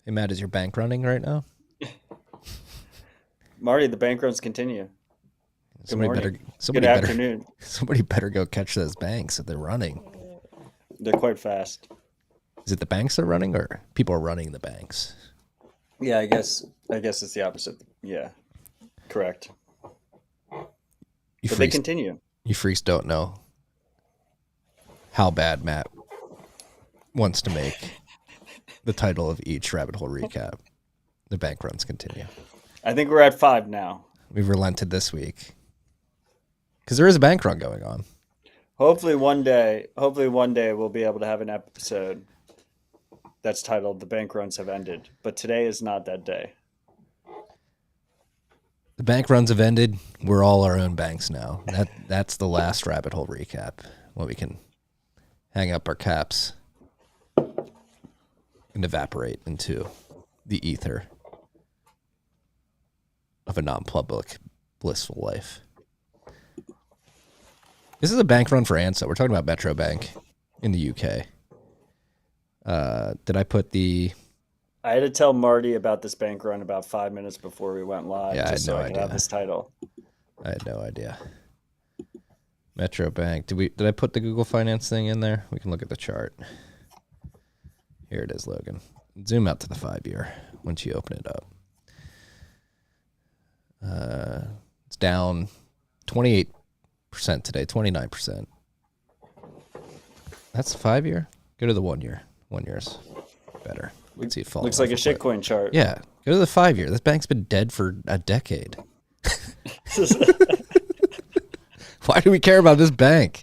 Hey, Matt, is your bank running right now? Marty, the bank runs continue. Good Somebody better, morning. Good somebody better, afternoon. somebody better go catch those banks if they're running. They're quite fast. Is it the banks that are running, or people are running the banks? Yeah, I guess it's the opposite. Yeah, correct. You But they freaks, continue. you freaks don't know how bad Matt wants to make the title of each rabbit hole recap. The bank runs continue. I think we're at 5 now. We've relented this week because there is a bank run going on. Hopefully one day we'll be able to have an episode that's titled "The Bank Runs Have Ended." But today is not that day. The bank runs have ended. We're all our own banks now. That's the last rabbit hole recap. When we can hang up our caps and evaporate into the ether of a non-public blissful life. This is a bank run for Ansa. We're talking about Metro Bank in the UK. Did I put the... I had to tell Marty about this bank run about 5 minutes before we went live, Yeah, I had just so no I could have idea. this title. I had no idea. Metro Bank. Did I put the Google Finance thing in there? We can look at the chart. Here it is, Logan. Zoom out to the 5-year once you open it up. It's down 28% today, 29%. That's the 5-year? Go to the 1-year. 1 year's better. Let's see it fall. Looks like a shitcoin chart. Yeah. Go to the 5-year. This bank's been dead for a decade. Why do we care about this bank?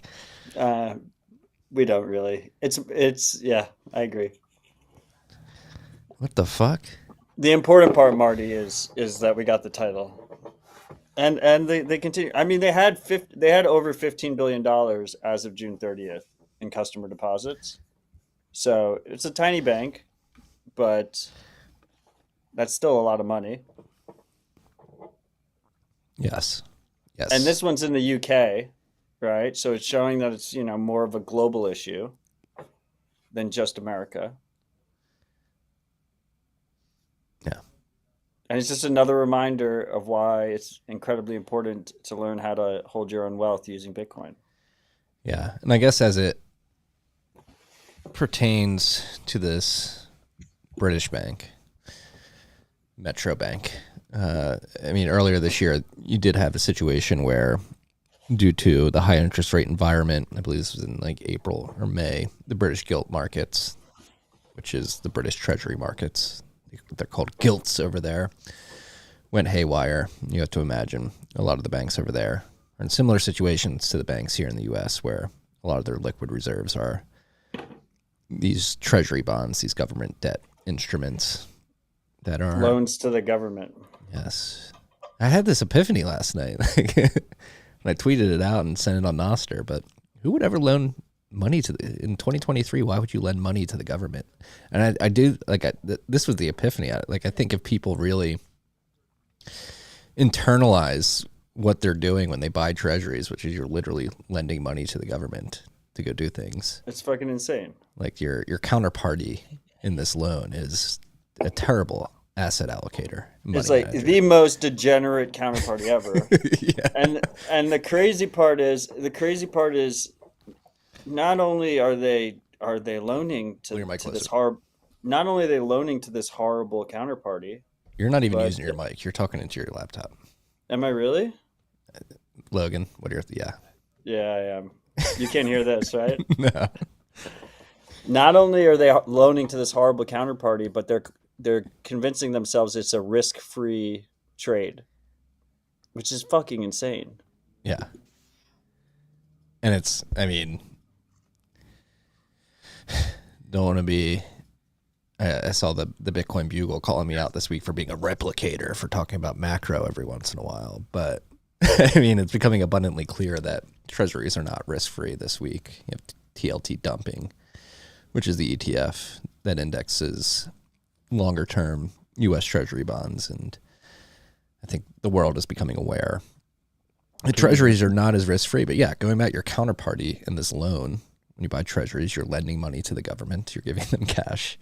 We don't really. It's yeah, I agree. What the fuck? The important part, Marty, is that we got the title, and they continue. I mean, they had over $15 billion as of June 30th in customer deposits. So it's a tiny bank, but that's still a lot of money. Yes. Yes. And this one's in the UK, right? So it's showing that it's more of a global issue than just America. Yeah. And it's just another reminder of why it's incredibly important to learn how to hold your own wealth using Bitcoin. Yeah. And I guess as it pertains to this British bank, Metro Bank, I mean, earlier this year, you did have a situation where, due to the high interest rate environment, I believe this was in like April or May, the British gilt markets, which is the British Treasury markets, they're called gilts over there, went haywire. You have to imagine a lot of the banks over there are in similar situations to the banks here in the U.S., where a lot of their liquid reserves are these treasury bonds, these government debt instruments that are loans to the government. Yes. I had this epiphany last night. And I tweeted it out and sent it on Noster, but who would ever loan money in 2023? Why would you lend money to the government? And I do, this was the epiphany. I think if people really internalize what they're doing when they buy treasuries, which is you're literally lending money to the government to go do things. It's fucking insane. Like your counterparty in this loan is a terrible asset allocator. It's like manager. The most degenerate counterparty ever. Yeah. And the crazy part is not only are they loaning to this horrible, not only are they loaning to this horrible counterparty. You're not even using your mic. You're talking into your laptop. Am I really? Logan, what are your Yeah, I am. You can't hear this, right? No. Not only are they loaning to this horrible counterparty, but they're convincing themselves it's a risk-free trade, which is fucking insane. Yeah. And it's, I mean, don't want to be, I saw the Bitcoin Bugle calling me out this week for being a replicator, for talking about macro every once in a while. But I mean, it's becoming abundantly clear that treasuries are not risk-free this week. You have TLT dumping, which is the ETF that indexes longer-term U.S. Treasury bonds. And I think the world is becoming aware. The treasuries are not as risk-free. But yeah, going back, your counterparty in this loan, when you buy treasuries, you're lending money to the government. You're giving them cash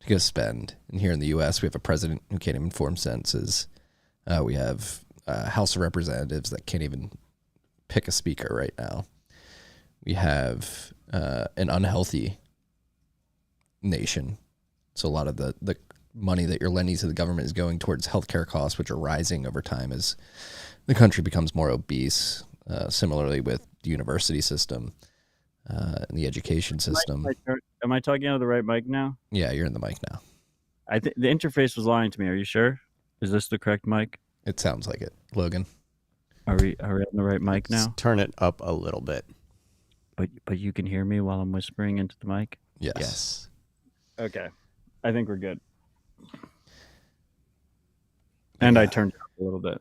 to go spend. And here in the U.S., we have a president who can't even form sentences. We have a House of Representatives that can't even pick a speaker right now. We have an unhealthy nation. So a lot of the money that you're lending to the government is going towards healthcare costs, which are rising over time as the country becomes more obese. Similarly with the university system and the education system. Am I talking out of the right mic now? Yeah, you're in the mic now. I think the interface was lying to me. Are you sure? Is this the correct mic? It sounds like it, Logan. Are we on the right mic now? Let's turn it up a little bit. But you can hear me while I'm whispering into the mic? Yes. Okay. I think we're good. And I turned it up a little bit.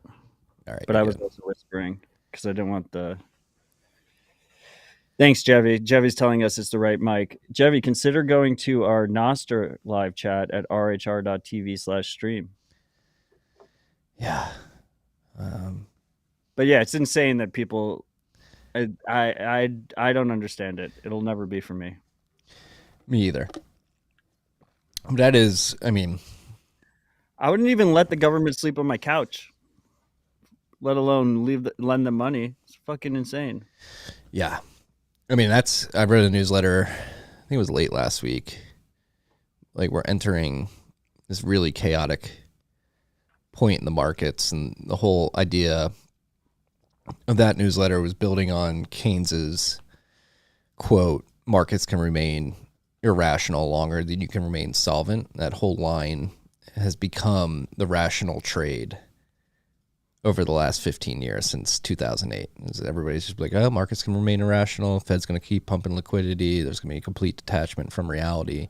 All right. But I was also whispering because I didn't want the... Thanks, Jevy. Jevy's telling us it's the right mic. Jevy, consider going to our Nostr live chat at rhr.tv/stream. Yeah. But yeah, it's insane that people... I don't understand it. It'll never be for me. Me either. That is, I mean... I wouldn't even let the government sleep on my couch, let alone lend them money. It's fucking insane. Yeah. I mean, I read a newsletter, I think it was late last week. Like, we're entering this really chaotic point in the markets, and the whole idea of that newsletter was building on Keynes's quote, markets can remain irrational longer than you can remain solvent. That whole line has become the rational trade over the last 15 years since 2008. Everybody's just like, oh, markets can remain irrational. Fed's going to keep pumping liquidity. There's going to be a complete detachment from reality.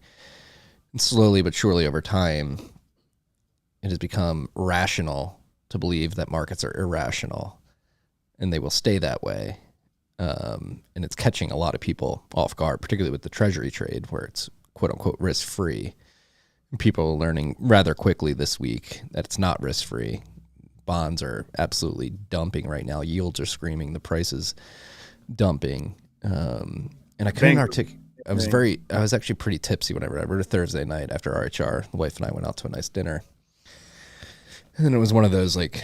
And slowly but surely over time, it has become rational to believe that markets are irrational, and they will stay that way. And it's catching a lot of people off guard, particularly with the treasury trade, where it's quote-unquote risk-free. People are learning rather quickly this week that it's not risk-free. Bonds are absolutely dumping right now. Yields are screaming. The price is dumping. And I couldn't articulate. I was actually pretty tipsy whenever I wrote a Thursday night after RHR. The wife and I went out to a nice dinner. And then it was one of those like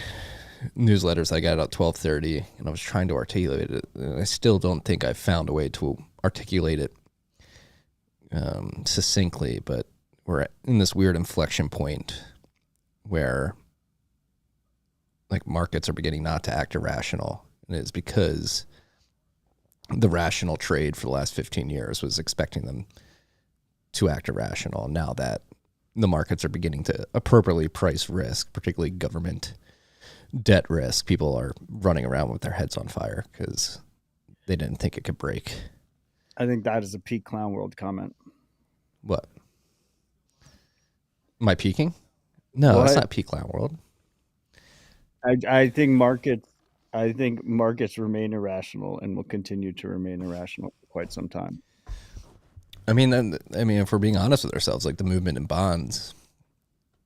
newsletters I got at 12:30, and I was trying to articulate it. And I still don't think I've found a way to articulate it succinctly, but we're in this weird inflection point where like markets are beginning not to act irrational. And it's because the rational trade for the last 15 years was expecting them to act irrational. Now that the markets are beginning to appropriately price risk, particularly government debt risk, people are running around with their heads on fire because they didn't think it could break. I think that is a peak clown world comment. What? Am I peaking? No, that's not peak clown world. I think markets remain irrational and will continue to remain irrational for quite some time. I mean, if we're being honest with ourselves, like the movement in bonds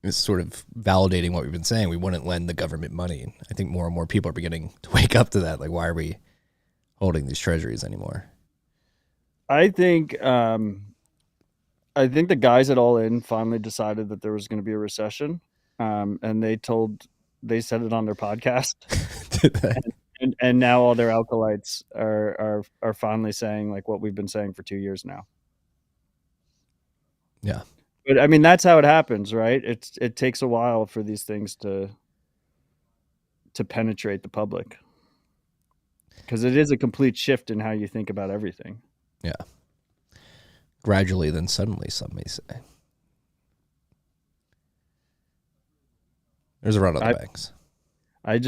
is sort of validating what we've been saying. We wouldn't lend the government money. I think more and more people are beginning to wake up to that. Like, why are we holding these treasuries anymore? I think the guys at All In finally decided that there was going to be a recession, and they said it on their podcast. Did they? And now all their alkalites are finally saying like what we've been saying for 2 years now. Yeah. But I mean, that's how it happens, right? It takes a while for these things to penetrate the public, because it is a complete shift in how you think about everything. Yeah. Gradually, then suddenly, some may say. There's a run on the banks. I've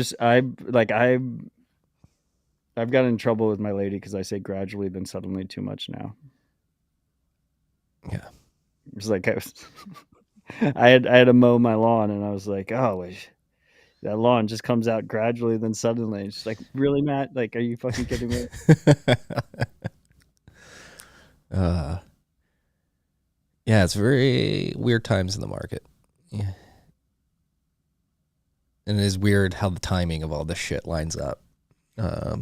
gotten in trouble with my lady because I say gradually, then suddenly too much now. Yeah. It's like I had to mow my lawn, and I was like, oh, that lawn just comes out gradually, then suddenly. It's like, really, Matt? Like, are you fucking kidding me? Yeah, it's very weird times in the market. Yeah. And it is weird how the timing of all this shit lines up. Yeah,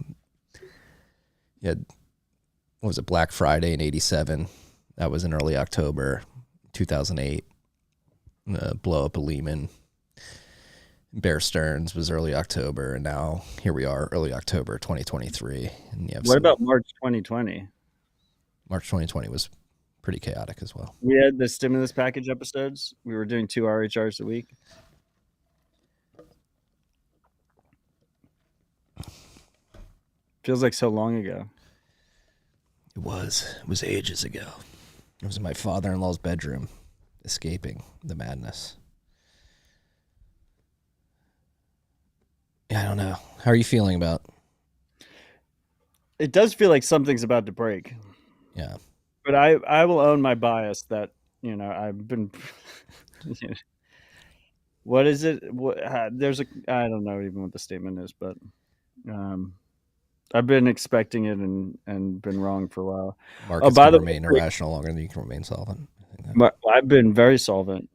what was it, Black Friday in 87? That was in early October 2008. blow up a Lehman. Bear Stearns was early October, and now here we are, early October 2023. And you have What about March 2020? March 2020 was pretty chaotic as well. We had the stimulus package episodes. We were doing 2 RHRs a week. Feels like so long ago. It was ages ago. It was in my father-in-law's bedroom, escaping the madness. Yeah, I don't know. How are you feeling about? It does feel like something's about to break. Yeah. But I will own my bias that, I've been what is it? There's I don't know even what the statement is, but I've been expecting it and been wrong for a while. Markets by can the remain way, irrational longer than you can remain solvent. I've been very solvent.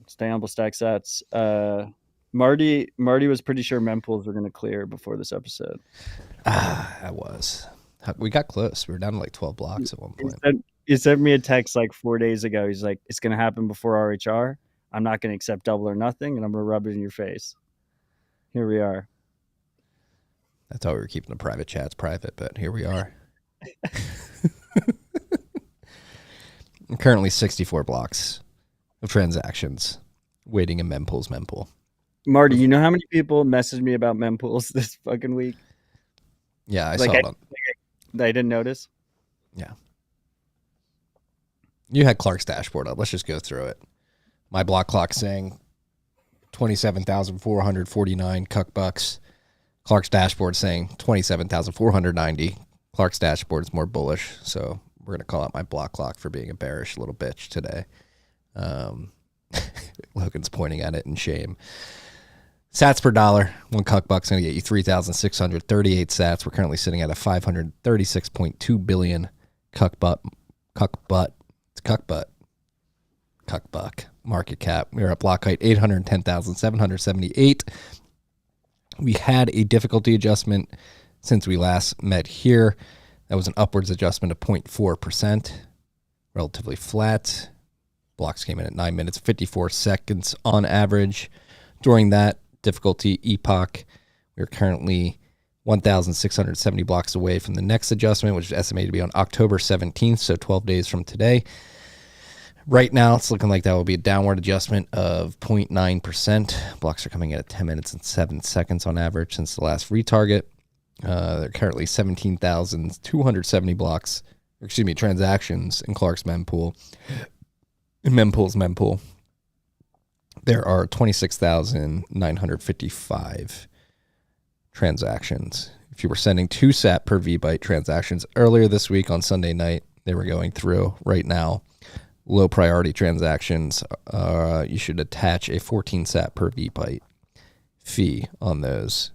Stay humble, stack sats. Marty was pretty sure mempools were going to clear before this episode. I was. We got close. We were down to like 12 blocks at one point. He sent me a text like 4 days ago. He's like, it's going to happen before RHR. I'm not going to accept double or nothing, and I'm going to rub it in your face. Here we are. I thought we were keeping the private chats private, but here we are. Currently 64 blocks of transactions waiting in mempool's mempool. Marty, you know how many people messaged me about mempools this fucking week? Yeah, I saw it on. I didn't notice. Yeah. You had Clark's dashboard up. Let's just go through it. My block clock saying 27,449 cuck bucks. Clark's dashboard saying 27,490. Clark's dashboard is more bullish, so we're going to call out my block clock for being a bearish little bitch today. Logan's pointing at it in shame. Sats per dollar, one cuck buck's going to get you 3,638 sats. We're currently sitting at a 536.2 billion cuck buck market cap. We're at block height 810,778. We had a difficulty adjustment since we last met here. That was an upwards adjustment of 0.4%, relatively flat. Blocks came in at 9 minutes, 54 seconds on average. During that difficulty epoch, we're currently 1,670 blocks away from the next adjustment, which is estimated to be on October 17th, so 12 days from today. Right now, it's looking like that will be a downward adjustment of 0.9%. Blocks are coming in at 10 minutes and 7 seconds on average since the last retarget. They're currently 17,270 transactions in Clark's mempool. In mempool's mempool, there are 26,955 transactions. If you were sending 2 sat per VByte transactions earlier this week on Sunday night, they were going through right now. Low priority transactions, you should attach a 14 sat per VByte fee on those.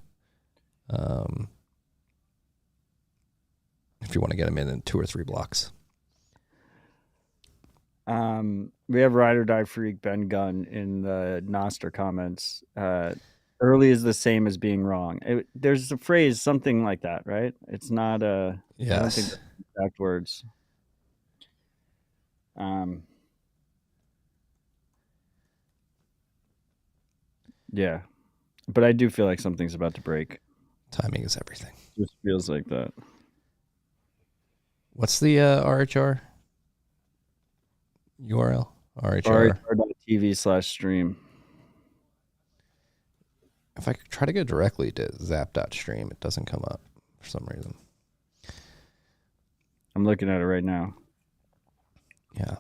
If you want to get them in 2 or 3 blocks. We have Ride or Die Freak Ben Gunn in the Noster comments. Early is the same as being wrong. There's a phrase, something like that, right? It's not a... Yes. I don't think that's the exact words. Yeah. But I do feel like something's about to break. Timing is everything. Just feels like that. What's the RHR URL? RHR.tv/stream. If I try to go directly to zap.stream, it doesn't come up for some reason. I'm looking at it right now. Yeah.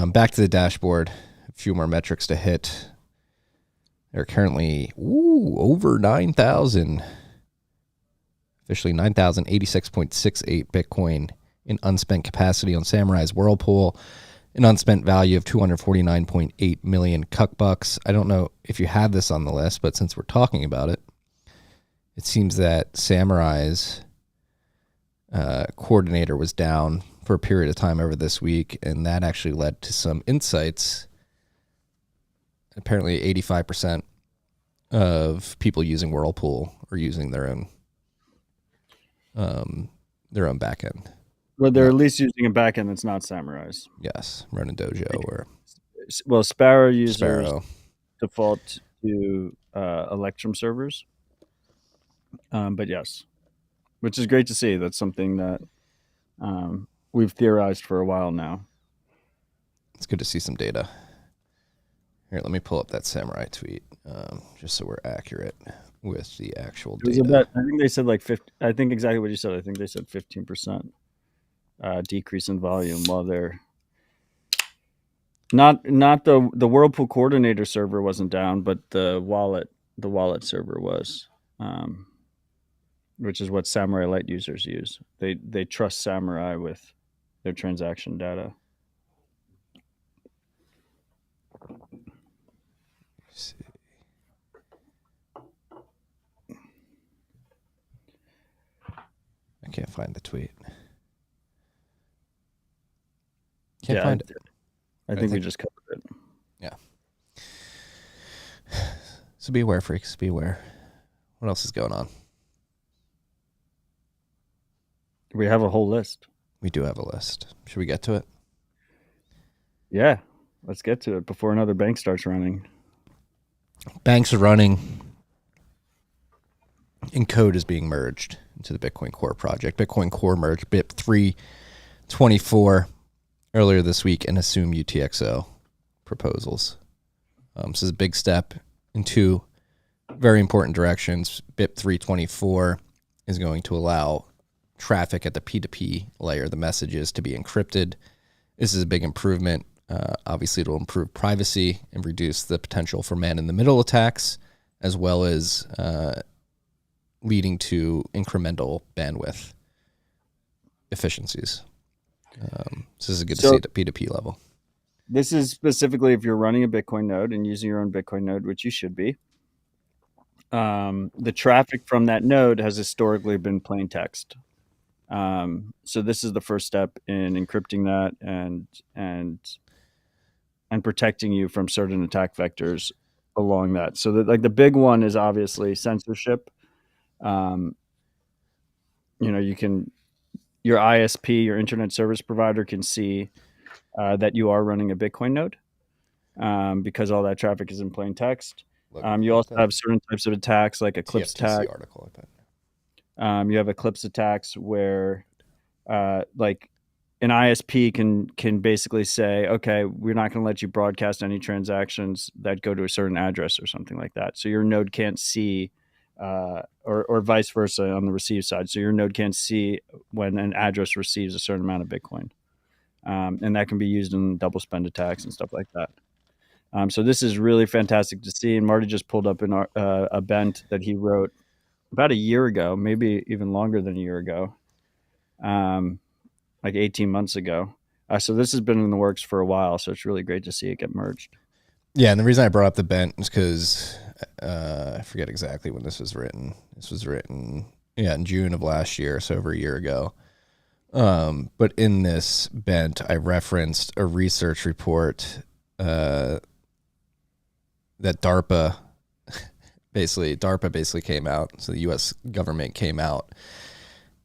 Back to the dashboard. A few more metrics to hit. They're currently over 9,000. Officially 9,086.68 Bitcoin in unspent capacity on Samurai's Whirlpool. An unspent value of 249.8 million cuck bucks. I don't know if you had this on the list, but since we're talking about it, it seems that Samurai's coordinator was down for a period of time over this week, and that actually led to some insights. Apparently 85% of people using Whirlpool are using their own backend. Well, they're at least using a backend that's not Samurai's. Yes, Ronin Dojo or well, Sparrow users Sparrow. default to Electrum servers. But yes, which is great to see. That's something that we've theorized for a while now. It's good to see some data. Here, let me pull up that Samurai tweet, just so we're accurate with the actual It was data. about, I think they said like 50. I think exactly what you said. I think they said 15% decrease in volume, while they're not the Whirlpool coordinator server wasn't down, but the wallet server was, which is what Samurai Light users use. They trust Samurai with their transaction data. See. I can't find the tweet. Can't find it. I think we just covered it. Yeah. So be aware, freaks. Be aware. What else is going on? We have a whole list. We do have a list. Should we get to it? Yeah, let's get to it before another bank starts running. Banks are running, and code is being merged into the Bitcoin Core project. Bitcoin Core merged BIP-324 earlier this week and AssumeUTXO proposals. This is a big step in two very important directions. BIP-324 is going to allow traffic at the P2P layer, the messages, to be encrypted. This is a big improvement. Obviously, it will improve privacy and reduce the potential for man-in-the-middle attacks, as well as leading to incremental bandwidth efficiencies. This is good to see at the P2P level. This is specifically if you're running a Bitcoin node and using your own Bitcoin node, which you should be. The traffic from that node has historically been plain text. So this is the first step in encrypting that and protecting you from certain attack vectors along that. So that, like, the big one is obviously censorship. You can, your ISP, your internet service provider, can see that you are running a Bitcoin node because all that traffic is in plain text. You also have certain types of attacks like Eclipse attack. Article, I bet. You have Eclipse attacks where like an ISP can basically say, okay, we're not going to let you broadcast any transactions that go to a certain address or something like that. So your node can't see, or vice versa on the receive side. So your node can't see when an address receives a certain amount of Bitcoin. And that can be used in double spend attacks and stuff like that. So this is really fantastic to see. And Marty just pulled up a bent that he wrote about a year ago, maybe even longer than a year ago, like 18 months ago. So this has been in the works for a while. So it's really great to see it get merged. Yeah, and the reason I brought up the bent is because I forget exactly when this was written. This was written, in June of last year, so over a year ago. But in this bent, I referenced a research report that DARPA basically came out. So the U.S. government came out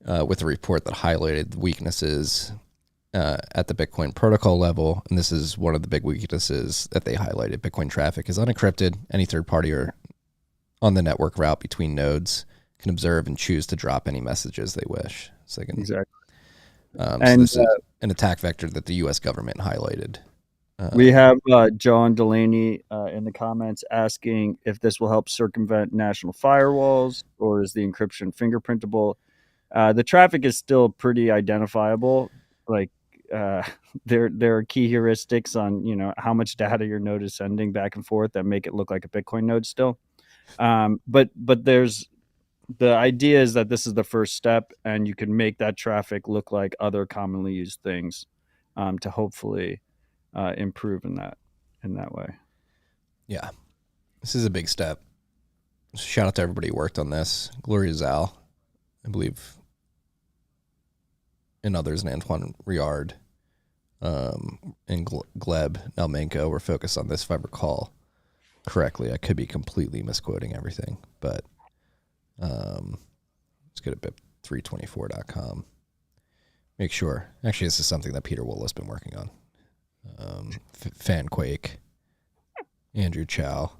with a report that highlighted weaknesses at the Bitcoin protocol level. And this is one of the big weaknesses that they highlighted. Bitcoin traffic is unencrypted. Any third party or on the network route between nodes can observe and choose to drop any messages they wish. So they can, exactly. So this is an attack vector that the U.S. government highlighted. We have John Delaney in the comments asking if this will help circumvent national firewalls, or is the encryption fingerprintable? The traffic is still pretty identifiable. Like there are key heuristics on how much data your node is sending back and forth that make it look like a Bitcoin node still. But there's the idea is that this is the first step, and you can make that traffic look like other commonly used things to hopefully improve in that way. Yeah, this is a big step. Shout out to everybody who worked on this. Gloria Zal, I believe, and others, and Antoine Riard, and Gleb Nelmenko were focused on this, if I recall correctly. I could be completely misquoting everything, but let's go to BIP324.com. Make sure. Actually, this is something that Peter Wool has been working on. Fanquake. Andrew Chow.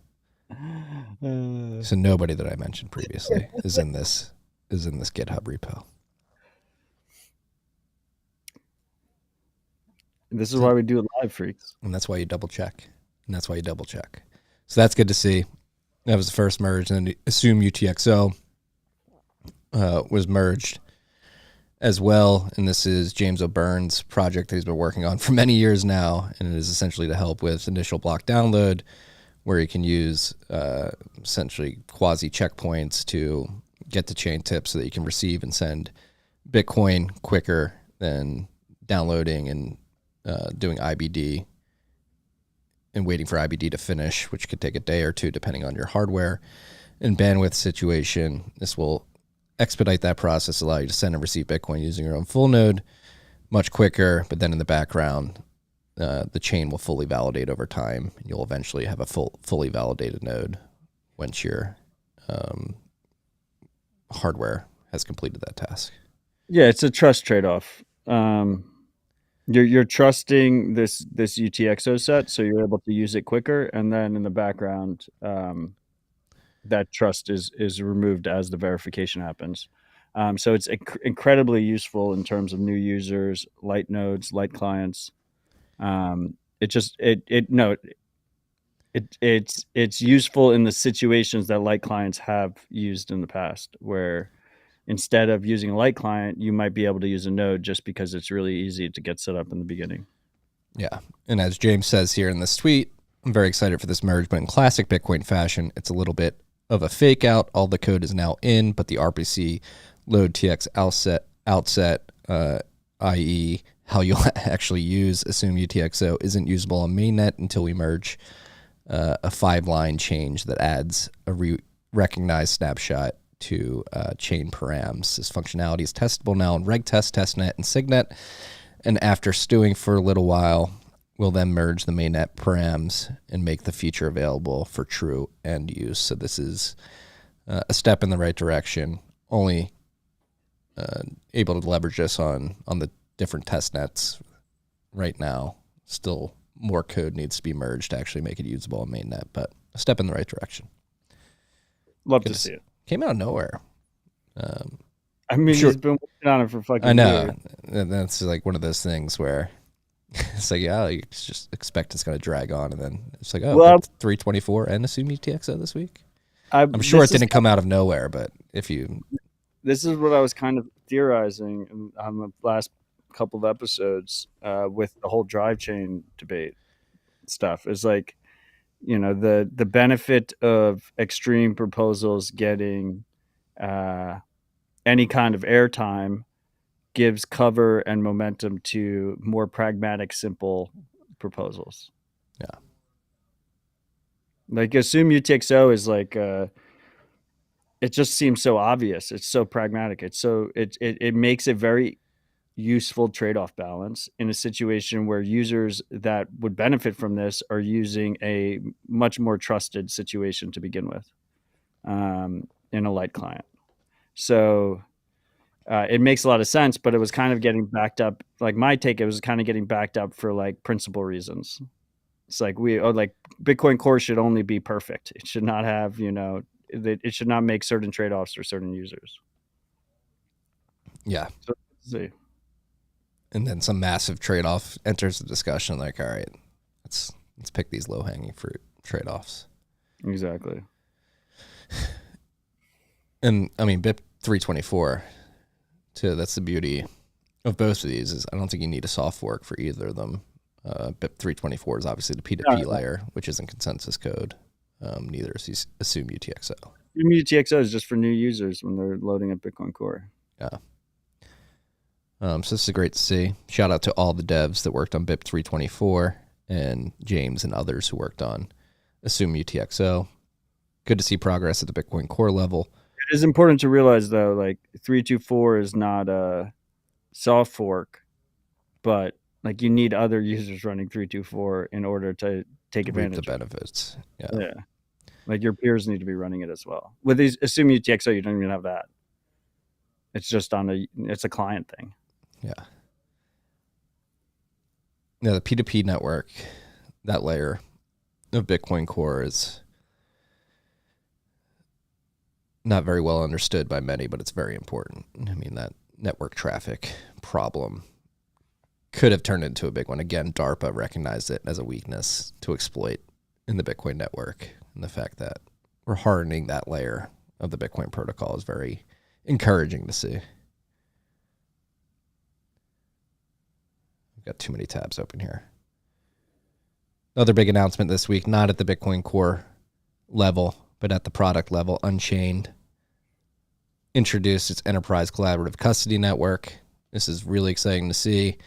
So nobody that I mentioned previously is in this GitHub repo. This is why we do it live, freaks. And that's why you double check. So that's good to see. That was the first merge. And then AssumeUTXO was merged as well. And this is James O'Byrne's project that he's been working on for many years now. And it is essentially to help with initial block download, where you can use essentially quasi checkpoints to get to chain tips so that you can receive and send Bitcoin quicker than downloading and doing IBD and waiting for IBD to finish, which could take a day or two depending on your hardware and bandwidth situation. This will expedite that process, allow you to send and receive Bitcoin using your own full node much quicker, but then in the background, the chain will fully validate over time. You'll eventually have a fully validated node once your hardware has completed that task. Yeah, it's a trust trade-off. You're trusting this UTXO set, so you're able to use it quicker, and then in the background, that trust is removed as the verification happens. So it's incredibly useful in terms of new users, light nodes, light clients. It's useful in the situations that light clients have used in the past, where instead of using a light client, you might be able to use a node just because it's really easy to get set up in the beginning. Yeah. And as James says here in this tweet, I'm very excited for this merge, but in classic Bitcoin fashion, it's a little bit of a fake out. All the code is now in, but the RPC load TX outset, i.e. how you'll actually use AssumeUTXO, isn't usable on mainnet until we merge a 5-line change that adds a recognized snapshot to chain params. This functionality is testable now in RegTest, testnet, and signet. And after stewing for a little while, we'll then merge the mainnet params and make the feature available for true end use. So this is a step in the right direction. Only able to leverage this on the different test nets right now. Still more code needs to be merged to actually make it usable on mainnet, but a step in the right direction. Love to see it. Came out of nowhere. I mean, sure. He's been working on it for fucking I know. years. And that's like one of those things where it's like, yeah, you just expect it's going to drag on, and then it's like, oh, well, 324 and AssumeUTXO this week. I'm sure it didn't come out of nowhere, but if you... This is what I was kind of theorizing on the last couple of episodes with the whole drive chain debate stuff. Is like, you know, the benefit of extreme proposals getting any kind of airtime gives cover and momentum to more pragmatic, simple proposals. Yeah. Like AssumeUTXO is like, it just seems so obvious. It's so pragmatic. It makes a very useful trade-off balance in a situation where users that would benefit from this are using a much more trusted situation to begin with in a light client. So it makes a lot of sense, but it was kind of getting backed up. Like my take, it was kind of getting backed up for like principal reasons. It's like Bitcoin Core should only be perfect. It should not have, it should not make certain trade-offs for certain users. Yeah. So let's see. And then some massive trade-off enters the discussion. Like, all right, let's pick these low-hanging fruit trade-offs. Exactly. And I mean, BIP-324, too. That's the beauty of both of these. Is I don't think you need a soft fork for either of them. BIP-324 is obviously the P2P layer, which isn't consensus code. Neither is AssumeUTXO. AssumeUTXO is just for new users when they're loading up Bitcoin Core. Yeah. So this is great to see. Shout out to all the devs that worked on BIP-324 and James and others who worked on AssumeUTXO. Good to see progress at the Bitcoin Core level. It is important to realize, though, like 324 is not a soft fork, but like you need other users running 324 in order to take advantage of the benefits. Yeah. Like your peers need to be running it as well. With these AssumeUTXO, you don't even have that. It's just it's a client thing. Yeah. Now the P2P network, that layer, of Bitcoin Core is not very well understood by many, but it's very important. I mean, that network traffic problem could have turned into a big one. Again, DARPA recognized it as a weakness to exploit in the Bitcoin network. And the fact that we're hardening that layer of the Bitcoin protocol is very encouraging to see. I've got too many tabs open here. Another big announcement this week, not at the Bitcoin Core level, but at the product level. Unchained introduced its enterprise collaborative custody network. This is really exciting to see.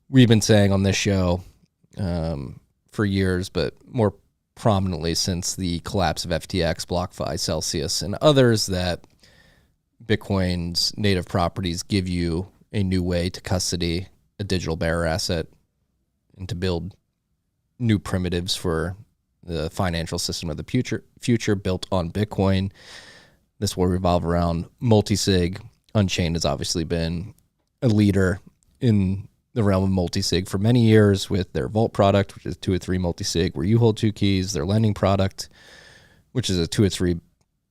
We've been saying on this show for years, but more prominently since the collapse of FTX, BlockFi, Celsius, and others, that Bitcoin's native properties give you a new way to custody a digital bearer asset and to build new primitives for the financial system of the future built on Bitcoin. This will revolve around multisig. Unchained has obviously been a leader in the realm of multisig for many years with their Vault product, which is 2 or 3 multisig where you hold 2 keys, their lending product, which is a 2 or 3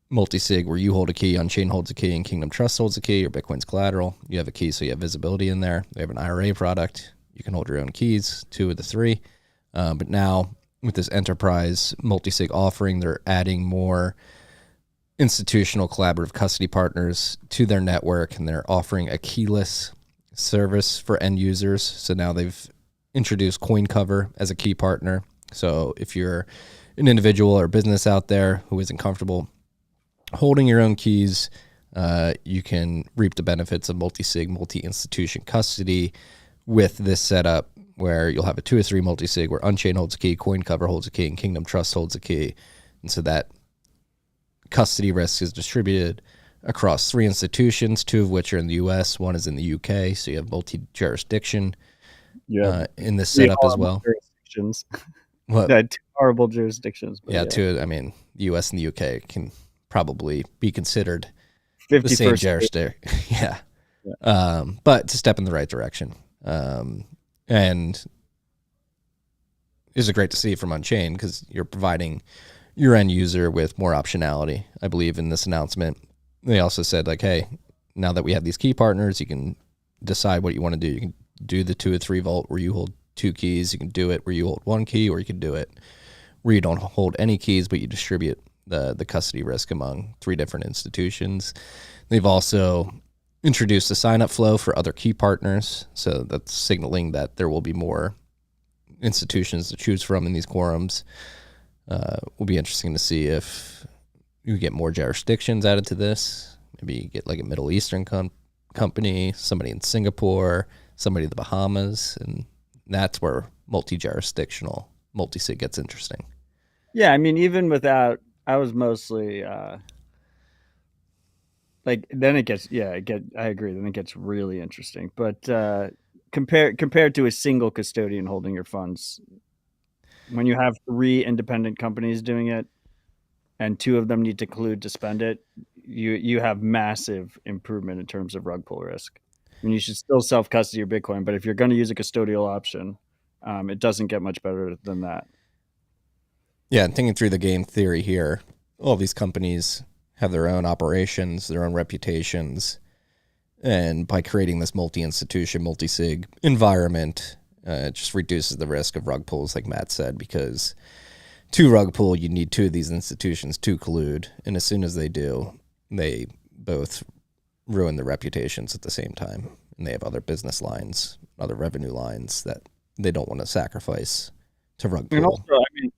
multisig where you hold a key, Unchained holds a key, and Kingdom Trust holds a key, or Bitcoin's collateral. You have a key, so you have visibility in there. They have an IRA product. You can hold your own keys, 2 of the 3. But now with this enterprise multisig offering, they're adding more institutional collaborative custody partners to their network, and they're offering a keyless service for end users. So now they've introduced Coincover as a key partner. So if you're an individual or business out there who isn't comfortable holding your own keys, you can reap the benefits of multisig, multi-institution custody with this setup, where you'll have a 2 or 3 multisig where Unchained holds a key, Coincover holds a key, and Kingdom Trust holds a key. And so that custody risk is distributed across 3 institutions, 2 of which are in the U.S., 1 is in the U.K., so you have multi-jurisdiction in this setup as well. Jurisdictions. What? 2 horrible jurisdictions. Yeah, 2. I mean, the U.S. and the U.K. can probably be considered 51st the same jurisdiction. Yeah. But it's a step in the right direction. And is great to see from Unchained, because you're providing your end user with more optionality. I believe in this announcement, they also said, like, hey, now that we have these key partners, you can decide what you want to do. You can do the 2 or 3 vault where you hold 2 keys. You can do it where you hold 1 key, or you can do it where you don't hold any keys, but you distribute the custody risk among 3 different institutions. They've also introduced a sign-up flow for other key partners, so that's signaling that there will be more institutions to choose from in these quorums. Will be interesting to see if you get more jurisdictions added to this. Maybe you get like a Middle Eastern company, somebody in Singapore, somebody in the Bahamas, and that's where multi-jurisdictional multi-sig gets interesting. Yeah, I mean, even without, I was mostly like, then it gets, I agree. Then it gets really interesting. But compared to a single custodian holding your funds, when you have 3 independent companies doing it, and 2 of them need to collude to spend it, you have massive improvement in terms of rug pull risk. I mean, you should still self-custody your Bitcoin, but if you're going to use a custodial option, it doesn't get much better than that. Yeah, and thinking through the game theory here, all these companies have their own operations, their own reputations, and by creating this multi-institution, multi-sig environment, it just reduces the risk of rug pulls, like Matt said, because to rug pull, you need 2 of these institutions to collude, and as soon as they do, they both ruin their reputations at the same time, and they have other business lines, other revenue lines that they don't want to sacrifice to rug pull. And also, I mean,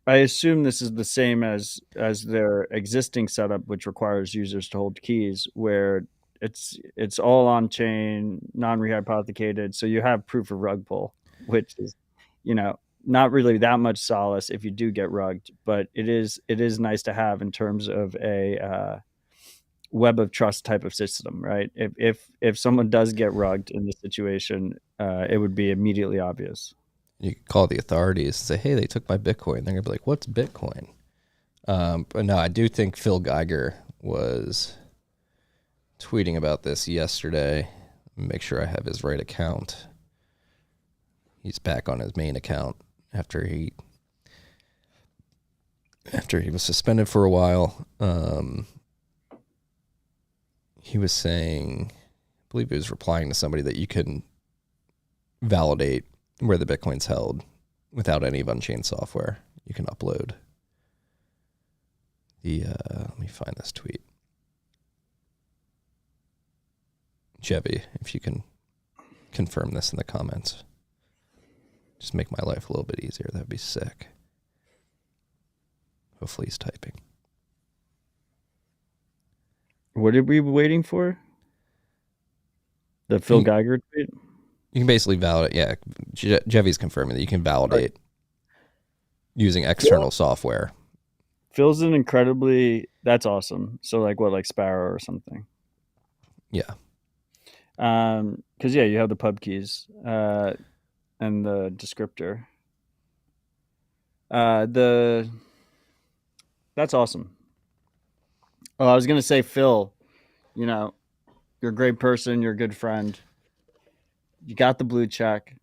I assume this is the same as their existing setup, which requires users to hold keys, where it's all on chain, non-rehypothecated, so you have proof of rug pull, which is, not really that much solace if you do get rugged, but it is nice to have in terms of a web of trust type of system, right? If someone does get rugged in this situation, it would be immediately obvious. You could call the authorities and say, hey, they took my Bitcoin. They're going to be like, what's Bitcoin? But no, I do think Phil Geiger was tweeting about this yesterday. Make sure I have his right account. He's back on his main account after he was suspended for a while. He was saying, I believe he was replying to somebody that you can validate where the Bitcoin's held without any of Unchained software. You can upload the, let me find this tweet. Chevy, if you can confirm this in the comments. Just make my life a little bit easier. That'd be sick. Hopefully he's typing. What are we waiting for? The Phil Geiger tweet? You can basically validate. Yeah, Jevy's confirming that you can validate using external software. Phil's an incredibly, that's awesome. So like what, like Sparrow or something? Yeah. Because you have the pub keys and the descriptor. That's awesome. Well, I was gonna say, Phil, you're a great person, you're a good friend. You got the blue check,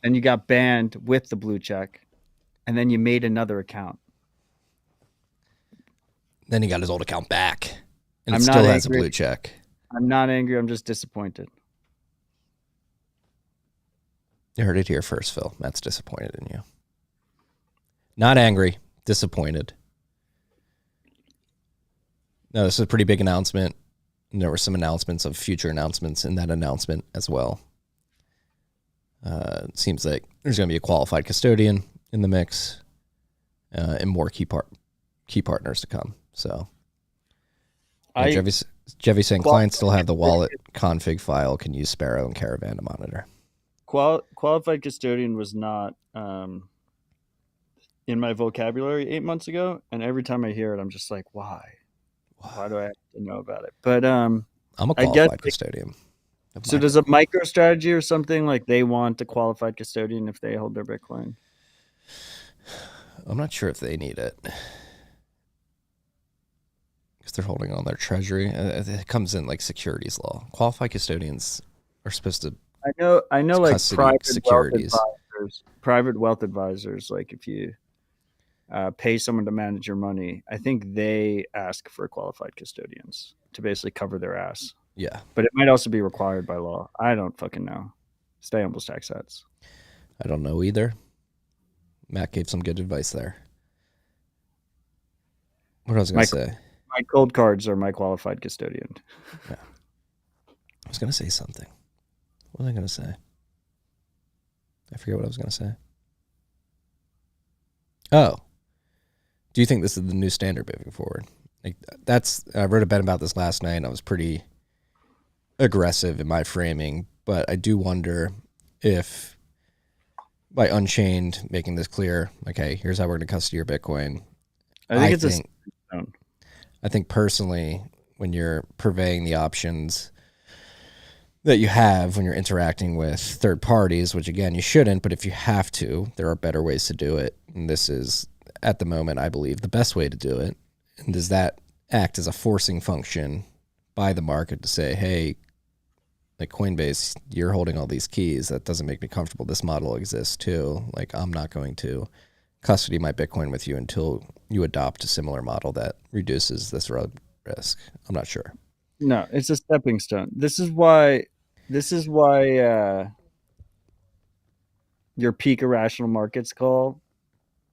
and you got banned with the blue check, and then you made another account. Then he got his old account back, and I'm it not still has a angry. blue check. I'm not angry. I'm just disappointed. You heard it here first, Phil. Matt's disappointed in you. Not angry, disappointed. No, this is a pretty big announcement. And there were some announcements of future announcements in that announcement as well. It seems like there's going to be a qualified custodian in the mix, and more key partners to come. So, Jevy's saying clients still have the wallet config file, can use Sparrow and Caravan to monitor. Qualified custodian was not in my vocabulary 8 months ago, and every time I hear it, I'm just like, why? Why do I have to know about it? But I'm a qualified custodian. So does a MicroStrategy or something, like they want a qualified custodian if they hold their Bitcoin? I'm not sure if they need it, because they're holding on their treasury. It comes in like securities law. Qualified custodians are supposed to. I know, like private securities. Private wealth advisors. Like if you pay someone to manage your money, I think they ask for qualified custodians to basically cover their ass. Yeah. But it might also be required by law. I don't fucking know. Stay humble, stack sets. I don't know either. Matt gave some good advice there. What was I going to say? My cold cards are my qualified custodian. Yeah. I was going to say something. What was I going to say? I forget what I was going to say. Oh. Do you think this is the new standard moving forward? Like I wrote a bit about this last night, and I was pretty aggressive in my framing, but I do wonder if by Unchained making this clear, okay, here's how we're going to custody your Bitcoin. I think personally, when you're purveying the options that you have when you're interacting with third parties, which again, you shouldn't, but if you have to, there are better ways to do it. And this is, at the moment, I believe, the best way to do it. And does that act as a forcing function by the market to say, hey, like Coinbase, you're holding all these keys. That doesn't make me comfortable. This model exists too. Like, I'm not going to custody my Bitcoin with you until you adopt a similar model that reduces this risk. I'm not sure. No, it's a stepping stone. This is why your peak irrational markets call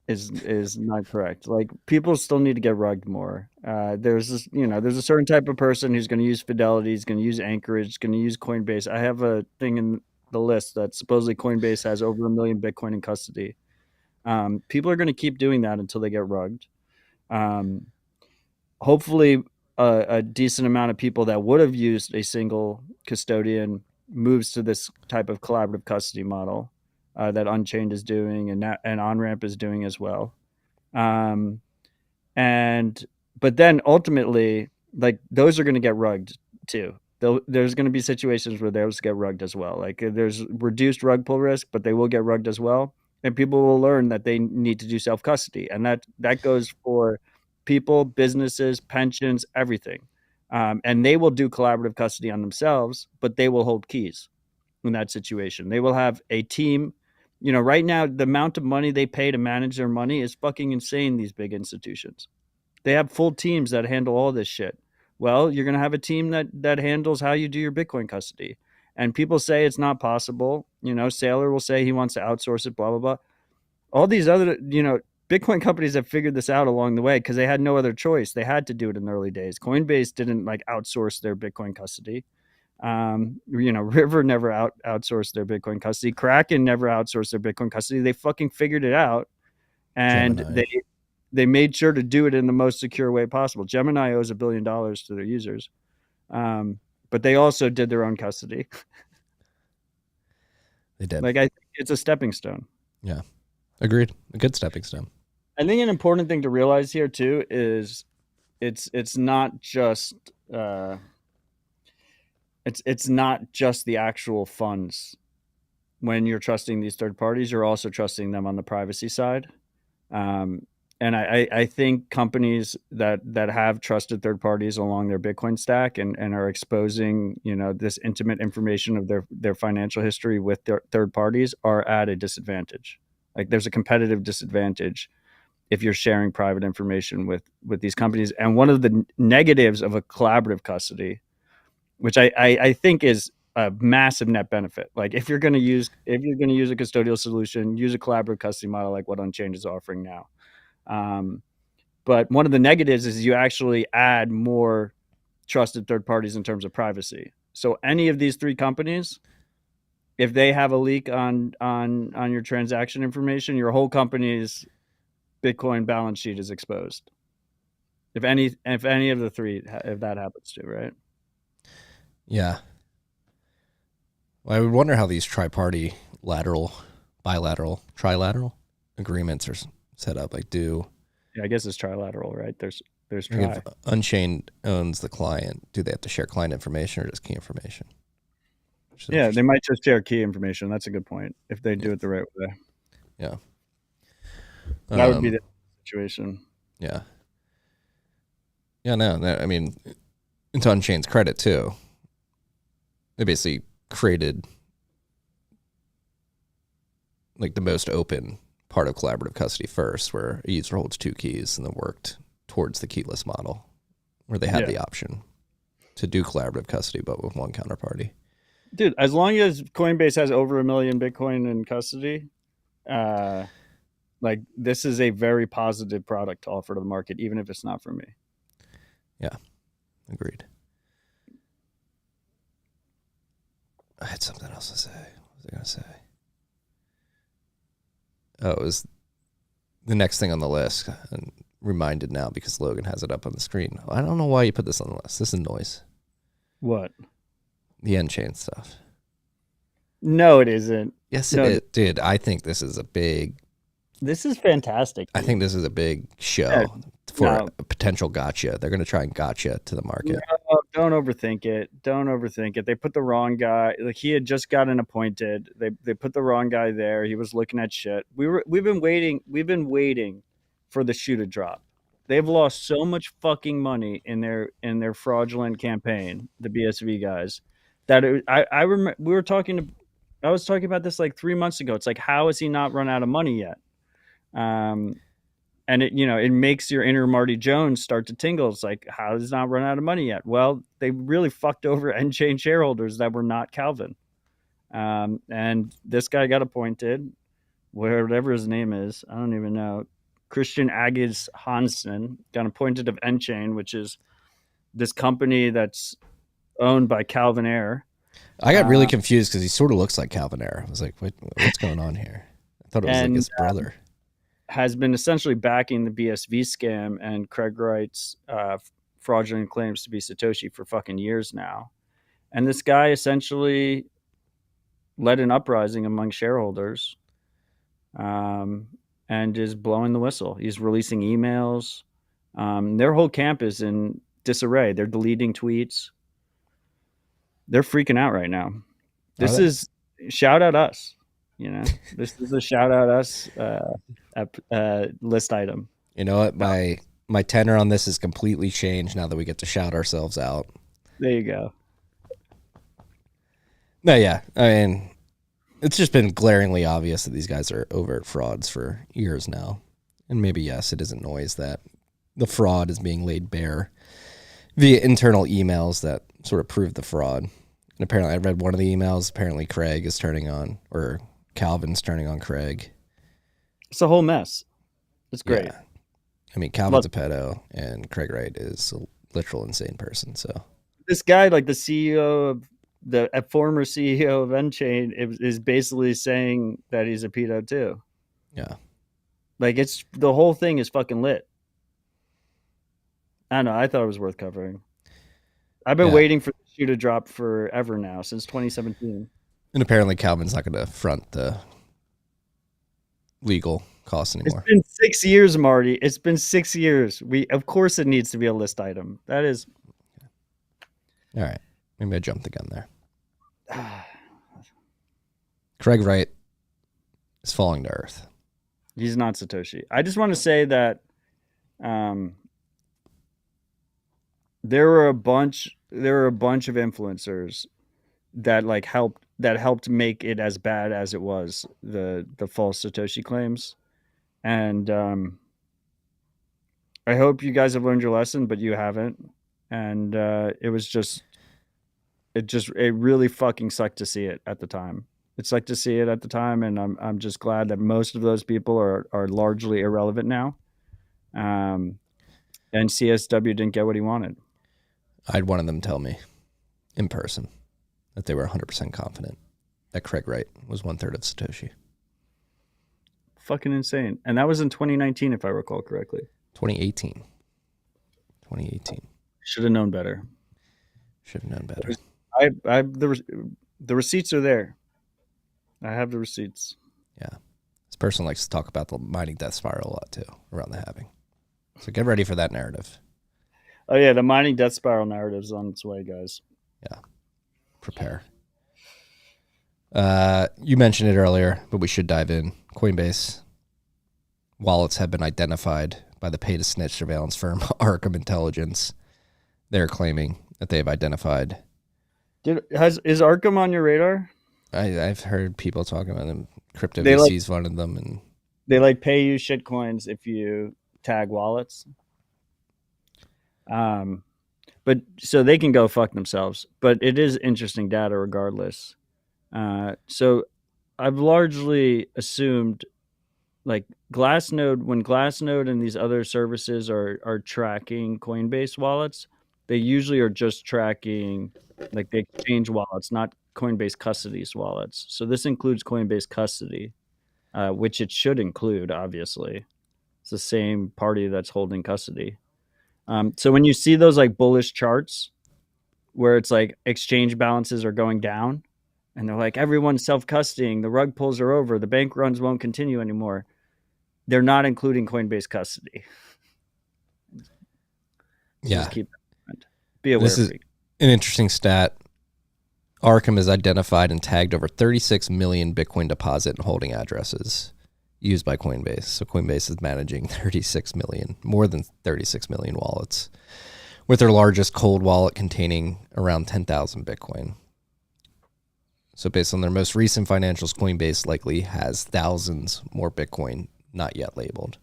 is not correct. Like, people still need to get rugged more. There's a certain type of person who's going to use Fidelity, is going to use Anchorage, going to use Coinbase. I have a thing in the list that supposedly Coinbase has over 1 million Bitcoin in custody. People are going to keep doing that until they get rugged. Hopefully, a decent amount of people that would have used a single custodian moves to this type of collaborative custody model that Unchained is doing and OnRamp is doing as well. But then ultimately, like, those are going to get rugged too. There's going to be situations where those get rugged as well. Like, there's reduced rug pull risk, but they will get rugged as well. And people will learn that they need to do self-custody. And that goes for people, businesses, pensions, everything. And they will do collaborative custody on themselves, but they will hold keys in that situation. They will have a team You know, right now, the amount of money they pay to manage their money is fucking insane, these big institutions. They have full teams that handle all this shit. Well, you're going to have a team that handles how you do your Bitcoin custody. And people say it's not possible. You know, Saylor will say he wants to outsource it, blah, blah, blah. All these other, you know, Bitcoin companies have figured this out along the way because they had no other choice. They had to do it in the early days. Coinbase didn't like outsource their Bitcoin custody. You know, River never outsourced their Bitcoin custody. Kraken never outsourced their Bitcoin custody. They fucking figured it out, and Gemini. they made sure to do it in the most secure way possible. Gemini owes $1 billion to their users, but they also did their own custody. They did. Like, I think it's a stepping stone. Yeah, agreed. A good stepping stone. I think an important thing to realize here too is it's not just it's not just the actual funds. When you're trusting these third parties, you're also trusting them on the privacy side. And I think companies that have trusted third parties along their Bitcoin stack and are exposing, you know, this intimate information of their financial history with their third parties are at a disadvantage. Like, there's a competitive disadvantage if you're sharing private information with these companies. And one of the negatives of a collaborative custody, which I think is a massive net benefit. Like, if you're going to use a custodial solution, use a collaborative custody model like what Unchained is offering now. But one of the negatives is you actually add more trusted third parties in terms of privacy. So any of these three companies, if they have a leak on your transaction information, your whole company's Bitcoin balance sheet is exposed. If any of the three, if that happens to, right? Yeah. Well, I would wonder how these trilateral agreements are set up. Like, I guess it's trilateral, right? There's tri. if Unchained owns the client, do they have to share client information or just key information? Yeah, they might just share key information. That's a good point. If they do it the right way. Yeah. That would be the situation. Yeah. Yeah, no, I mean, it's Unchained's credit too. They basically created like the most open part of collaborative custody first, where a user holds two keys, and then worked towards the keyless model, where they had the option to do collaborative custody, but with one counterparty. Dude, as long as Coinbase has over 1 million Bitcoin in custody, like, this is a very positive product to offer to the market, even if it's not for me. Yeah, agreed. I had something else to say. What was I going to say? Oh, it was the next thing on the list. I'm reminded now because Logan has it up on the screen. I don't know why you put this on the list. This is noise. What? The Nchain stuff. No, it isn't. Yes, it is. Dude, I think this is a big... This is fantastic. I think this is a big show for a potential gotcha. They're going to try and gotcha to the market. No, don't overthink it. Don't overthink it. They put the wrong guy. Like, he had just gotten appointed. They put the wrong guy there. He was looking at shit. We've been waiting for the shoe to drop. They've lost so much fucking money in their fraudulent campaign, the BSV guys, that I remember I was talking about this like 3 months ago. It's like, how has he not run out of money yet? And it makes your inner Marty Jones start to tingle. It's like, how does not run out of money yet? Well, they really fucked over Nchain shareholders that were not Calvin. And this guy got appointed, whatever his name is, I don't even know. Christian Agis Hansen got appointed of Nchain, which is this company that's owned by Calvin Ayre. I got really confused because he sort of looks like Calvin Ayre. I was like, what's going on here? I thought it was like his brother. Has been essentially backing the BSV scam and Craig Wright's fraudulent claims to be Satoshi for fucking years now. And this guy essentially led an uprising among shareholders and is blowing the whistle. He's releasing emails. Their whole camp is in disarray. They're deleting tweets. They're freaking out right now. This is shout out us. You know, this is a shout out us list item. You know what? My tenor on this is completely changed now that we get to shout ourselves out. There you go. No, yeah. I mean, it's just been glaringly obvious that these guys are overt frauds for years now. And maybe, yes, it isn't noise that the fraud is being laid bare via internal emails that sort of prove the fraud. And apparently I read one of the emails. Apparently Craig is turning on, or Calvin's turning on Craig. It's a whole mess. It's great. Yeah. I mean, Calvin's a pedo, and Craig Wright is a literal insane person. So this guy, like the CEO of a former CEO of Nchain, is basically saying that he's a pedo too. yeah. Like it's the whole thing is fucking lit. I don't know. I thought it was worth covering. I've been waiting for the shoe to drop forever now, since 2017. And apparently Calvin's not going to front the legal costs anymore. It's been 6 years, Marty. It's been 6 years. Of course it needs to be a list item. That is. All right. Maybe I jumped the gun there. Craig Wright is falling to earth. He's not Satoshi. I just want to say that there were a bunch of influencers that helped make it as bad as it was, the false Satoshi claims. And I hope you guys have learned your lesson, but you haven't. And it really fucking sucked to see it at the time. It sucked to see it at the time, and I'm just glad that most of those people are largely irrelevant now. And CSW didn't get what he wanted. I'd wanted them to tell me in person that they were 100% confident that Craig Wright was 1/3 of Satoshi. Fucking insane. And that was in 2019, if I recall correctly. 2018. Should have known better. Should have known better. The receipts are there. I have the receipts. Yeah. This person likes to talk about the mining death spiral a lot too, around the halving. So get ready for that narrative. Oh yeah, the mining death spiral narrative is on its way, guys. Yeah. Prepare. You mentioned it earlier, but we should dive in. Coinbase wallets have been identified by the pay-to-snitch surveillance firm Arkham Intelligence. They're claiming that they have identified. Is Arkham on your radar? I've heard people talking about them. Crypto VC's one of them, and they pay you shit coins if you tag wallets. But so they can go fuck themselves. But it is interesting data regardless. So I've largely assumed, like Glassnode, when Glassnode and these other services are tracking Coinbase wallets, they usually are just tracking like the exchange wallets, not Coinbase custody's wallets. So this includes Coinbase custody, which it should include, obviously. It's the same party that's holding custody. So when you see those like bullish charts where it's like exchange balances are going down and they're like, everyone's self-custodying, the rug pulls are over, the bank runs won't continue anymore, they're not including Coinbase custody. Yeah. Just keep that in mind. Be aware. This is an interesting stat. Arkham has identified and tagged over 36 million Bitcoin deposit and holding addresses used by Coinbase. So Coinbase is managing 36 million, more than 36 million wallets, with their largest cold wallet containing around 10,000 Bitcoin. So based on their most recent financials, Coinbase likely has thousands more Bitcoin not yet labeled.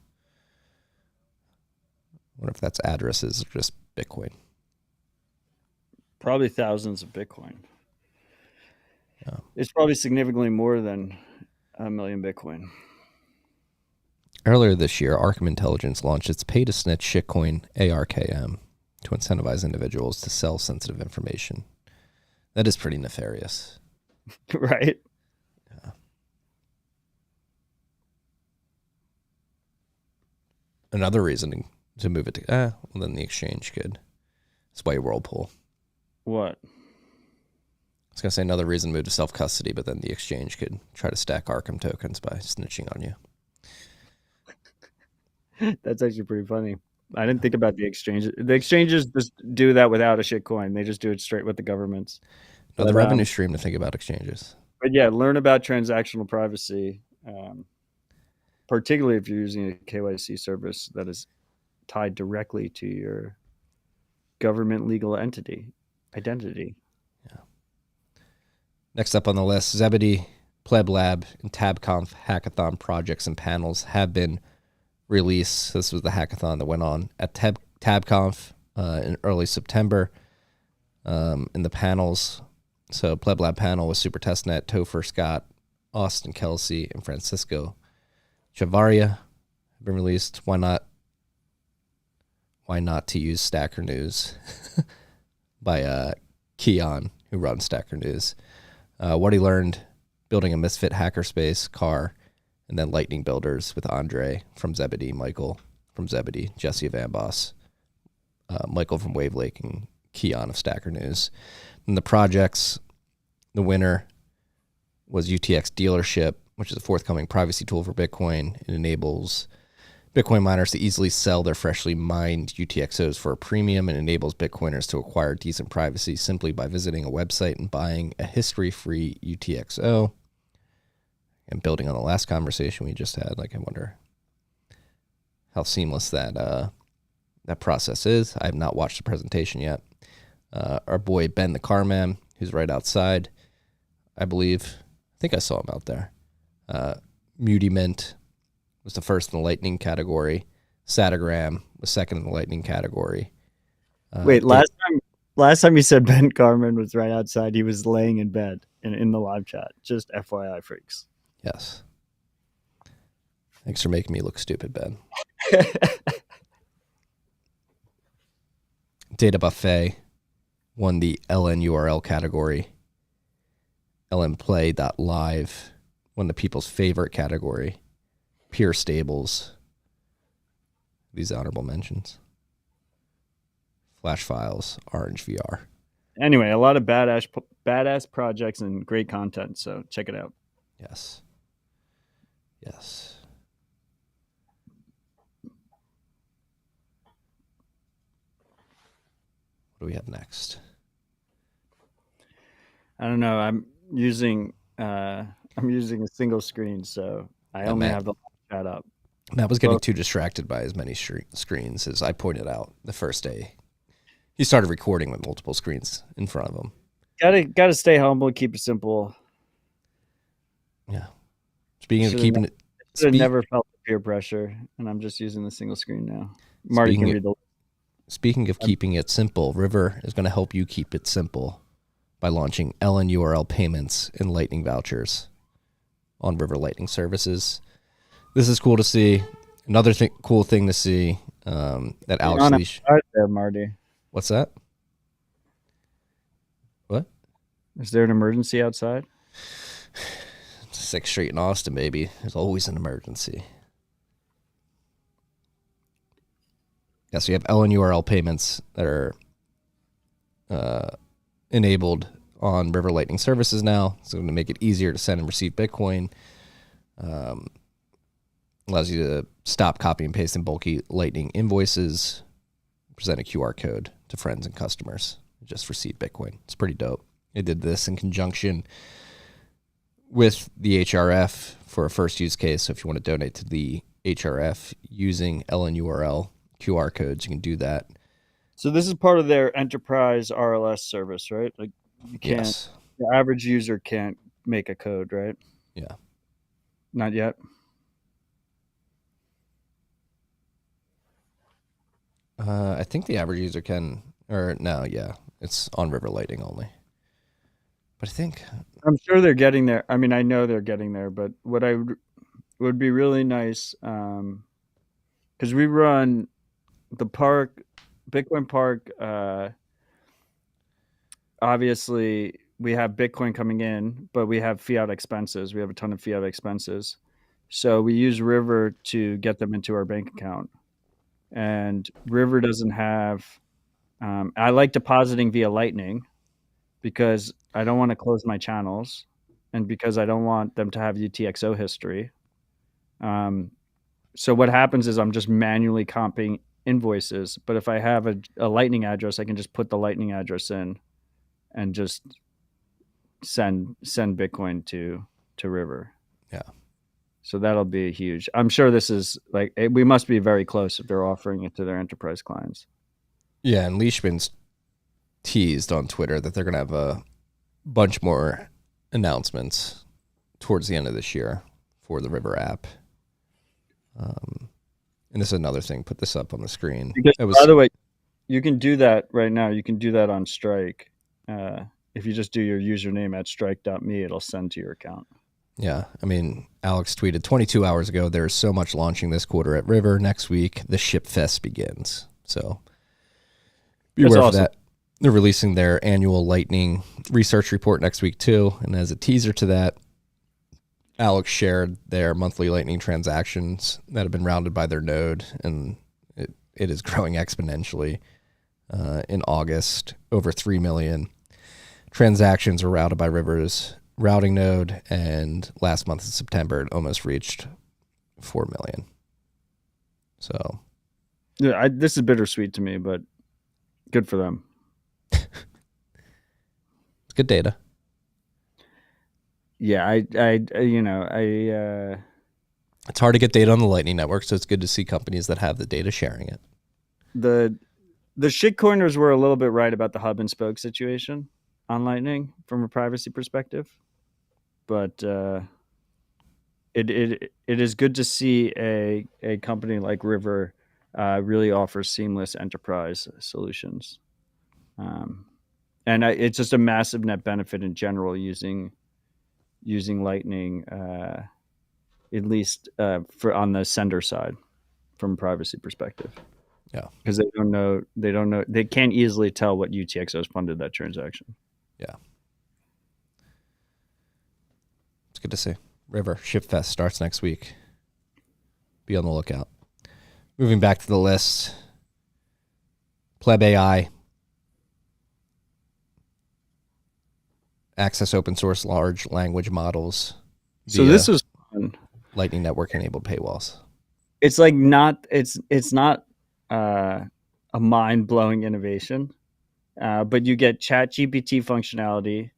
I wonder if that's addresses or just Bitcoin. Probably thousands of Bitcoin. Yeah. It's probably significantly more than 1 million Bitcoin. Earlier this year, Arkham Intelligence launched its pay-to-snitch shitcoin ARKM to incentivize individuals to sell sensitive information. That is pretty nefarious. Right? Yeah. Another reason to move it to, well, then the exchange could sway Whirlpool. What? I was going to say another reason to move to self-custody, but then the exchange could try to stack Arkham tokens by snitching on you. That's actually pretty funny. I didn't think about the exchanges. The exchanges just do that without a shitcoin. They just do it straight with the governments. Another revenue stream to think about exchanges. But yeah, learn about transactional privacy, particularly if you're using a KYC service that is tied directly to your government legal identity. Yeah. Next up on the list, ZBD PlebLab and TabConf hackathon projects and panels have been released. This was the hackathon that went on at TabConf in early September. In the panels, so PlebLab panel was Super Testnet, Topher Scott, Austin Kelsey, and Francisco Chavaria have been released. Why not to use Stacker News by Keon, who runs Stacker News. What he learned building a misfit hackerspace car, and then Lightning Builders with Andre from ZBD, Michael from ZBD, Jesse of Amboss, Michael from Wavelake, and Keon of Stacker News. And the projects, the winner was UTX Dealership, which is a forthcoming privacy tool for Bitcoin. It enables Bitcoin miners to easily sell their freshly mined UTXOs for a premium and enables Bitcoiners to acquire decent privacy simply by visiting a website and buying a history-free UTXO. And building on the last conversation we just had, like, I wonder how seamless that process is. I have not watched the presentation yet. Our boy Ben the Carman, who's right outside, I believe. I think I saw him out there. Muty Mint was the first in the Lightning category. Satagram was second in the Lightning category. Wait, last time you said Ben Carman was right outside, he was laying in bed in the live chat. Just FYI, freaks. Yes. Thanks for making me look stupid, Ben. Data Buffet won the LNURL category. LNplay.live won the people's favorite category. Pure Stables. These honorable mentions. Flash Files, Orange VR. Anyway, a lot of badass projects and great content, so check it out. Yes. Yes. What do we have next? I don't know. I'm using a single screen, so I only have the chat up. Matt was getting too distracted by as many screens as I pointed out the first day. He started recording with multiple screens in front of him. Gotta stay humble, keep it simple. Yeah. Speaking of keeping it, I never felt the peer pressure, and I'm just using the single screen now. Marty can read the. Speaking of keeping it simple, River is going to help you keep it simple by launching LNURL payments and Lightning vouchers on River Lightning services. This is cool to see. Another cool thing to see that Alex Leash. There, Marty. What's that? What? Is there an emergency outside? 6th Street in Austin, baby. There's always an emergency. Yeah, so you have LNURL payments that are enabled on River Lightning services now. So to make it easier to send and receive Bitcoin. Allows you to stop copy and pasting bulky Lightning invoices, present a QR code to friends and customers, just receive Bitcoin. It's pretty dope. They did this in conjunction with the HRF for a first use case. So if you want to donate to the HRF using LNURL QR codes, you can do that. So this is part of their enterprise RLS service, right? Like you can't, yes. The average user can't make a code, right? Yeah. Not yet. I think the average user can, or no, yeah, it's on River Lightning only. But I think I'm sure they're getting there. I mean, I know they're getting there, but what would be really nice, because we run the park, Bitcoin Park. Obviously, we have Bitcoin coming in, but we have fiat expenses. We have a ton of fiat expenses, so we use River to get them into our bank account. And River doesn't have. I like depositing via Lightning because I don't want to close my channels, and because I don't want them to have UTXO history. So what happens is I'm just manually comping invoices. But if I have a Lightning address, I can just put the Lightning address in, and just send Bitcoin to River. Yeah. So that'll be huge. I'm sure this is like, we must be very close if they're offering it to their enterprise clients. Yeah, and Leishman's teased on Twitter that they're going to have a bunch more announcements towards the end of this year for the River app. And this is another thing. Put this up on the screen. By the way, you can do that right now. You can do that on Strike. If you just do your username at strike.me, it'll send to your account. Yeah. I mean, Alex tweeted 22 hours ago, there's so much launching this quarter at River. Next week, the Ship Fest begins. So be aware of that. They're releasing their annual Lightning research report next week, too. And as a teaser to that, Alex shared their monthly Lightning transactions that have been rounded by their node, and it is growing exponentially. In August, over 3 million transactions were routed by River's routing node, and last month in September, it almost reached 4 million. So, yeah, this is bittersweet to me, but good for them. It's good data. Yeah, it's hard to get data on the Lightning Network, so it's good to see companies that have the data sharing it. The shitcoiners were a little bit right about the hub and spoke situation on Lightning from a privacy perspective, but it is good to see a company like River really offer seamless enterprise solutions, and it's just a massive net benefit in general using Lightning, at least for on the sender side from a privacy perspective. Yeah, because they can't easily tell what UTXOs funded that transaction. Yeah, it's good to see. River Ship Fest starts next week. Be on the lookout. Moving back to the list, PlebAI, access open source large language models. So this was fun. Lightning Network enabled paywalls. It's like it's not a mind-blowing innovation, but you get ChatGPT functionality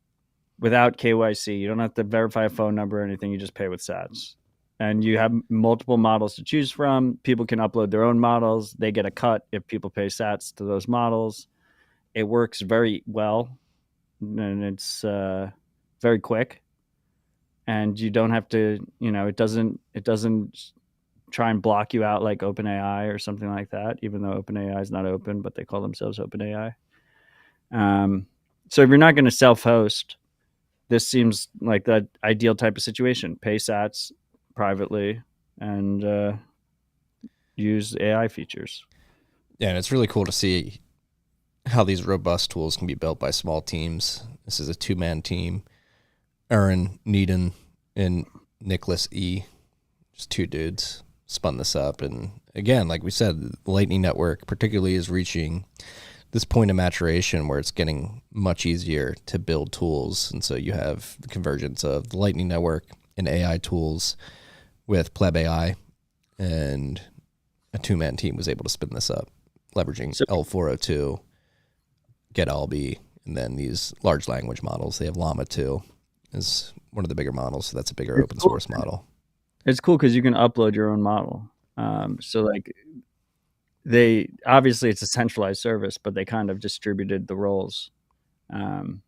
without KYC. You don't have to verify a phone number or anything. You just pay with sats, and you have multiple models to choose from. People can upload their own models. They get a cut if people pay sats to those models. It works very well, and it's very quick, and you don't have to. It doesn't try and block you out like OpenAI or something like that, even though OpenAI is not open, but they call themselves OpenAI. So if you're not going to self-host, this seems like the ideal type of situation. Pay sats privately and use AI features. Yeah, and it's really cool to see how these robust tools can be built by small teams. This is a two-man team. Aaron Needham and Nicholas E., just two dudes, spun this up. And again, like we said, the Lightning Network particularly is reaching this point of maturation where it's getting much easier to build tools. And so you have the convergence of the Lightning Network and AI tools with PlebAI, and a two-man team was able to spin this up, leveraging L402, GetLB, and then these large language models. They have Llama 2 is one of the bigger models, so that's a bigger open source model. It's cool because you can upload your own model. So like they obviously it's a centralized service, but they kind of distributed the roles. Like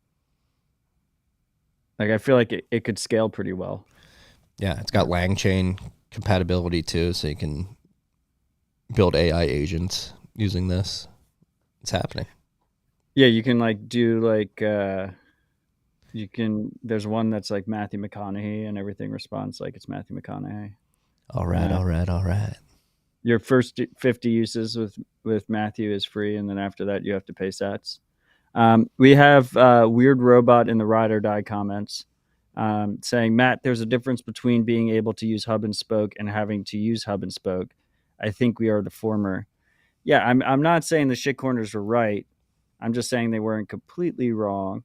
I feel like it could scale pretty well. Yeah, it's got Nchain compatibility too, so you can build AI agents using this. It's happening. Yeah, you can like do like there's one that's like Matthew McConaughey and everything responds like it's Matthew McConaughey. All right. Your first 50 uses with Matthew is free, and then after that you have to pay sats. We have Weird Robot in the Ride or Die comments saying, Matt, there's a difference between being able to use hub and spoke and having to use hub and spoke. I think we are the former. Yeah, I'm not saying the shitcorners were right. I'm just saying they weren't completely wrong.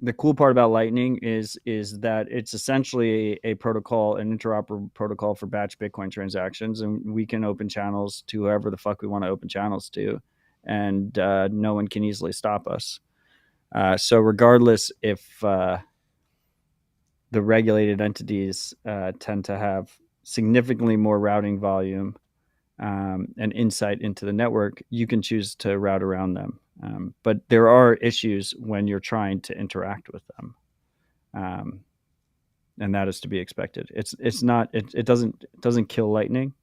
The cool part about Lightning is that it's essentially a protocol, an interoperable protocol for batch Bitcoin transactions, and we can open channels to whoever the fuck we want to open channels to, and no one can easily stop us. So regardless if the regulated entities tend to have significantly more routing volume and insight into the network, you can choose to route around them. But there are issues when you're trying to interact with them. and that is to be expected. It's not it doesn't kill Lightning,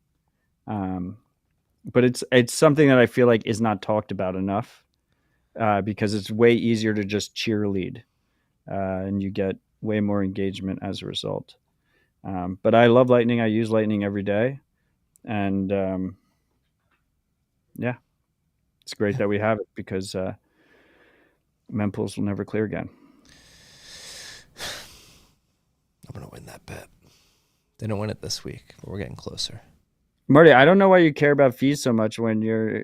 but it's something that I feel like is not talked about enough, because it's way easier to just cheerlead, and you get way more engagement as a result. But I love Lightning. I use Lightning every day, and yeah, it's great that we have it, because mempools will never clear again. I'm going to win that bet. They don't win it this week, but we're getting closer. Marty, I don't know why you care about fees so much when you're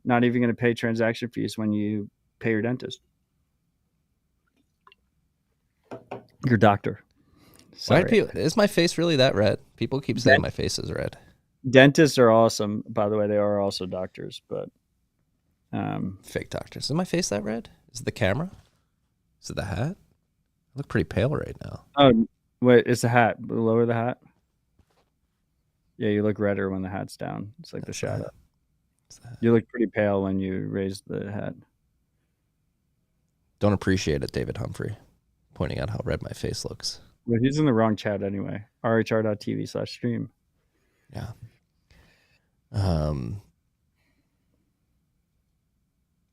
not even going to pay transaction fees when you pay your dentist. Your doctor. Why Sorry. is my face really that red? People keep saying my face is red. Dentists are awesome. By the way, they are also doctors, but fake doctors. Is my face that red? Is it the camera? Is it the hat? I look pretty pale right now. Oh, wait, it's the hat. Lower the hat. Yeah, you look redder when the hat's down. It's like the shadow. You look pretty pale when you raise the hat. Don't appreciate it, David Humphrey, pointing out how red my face looks. Well, he's in the wrong chat anyway. RHR.TV/stream. Yeah.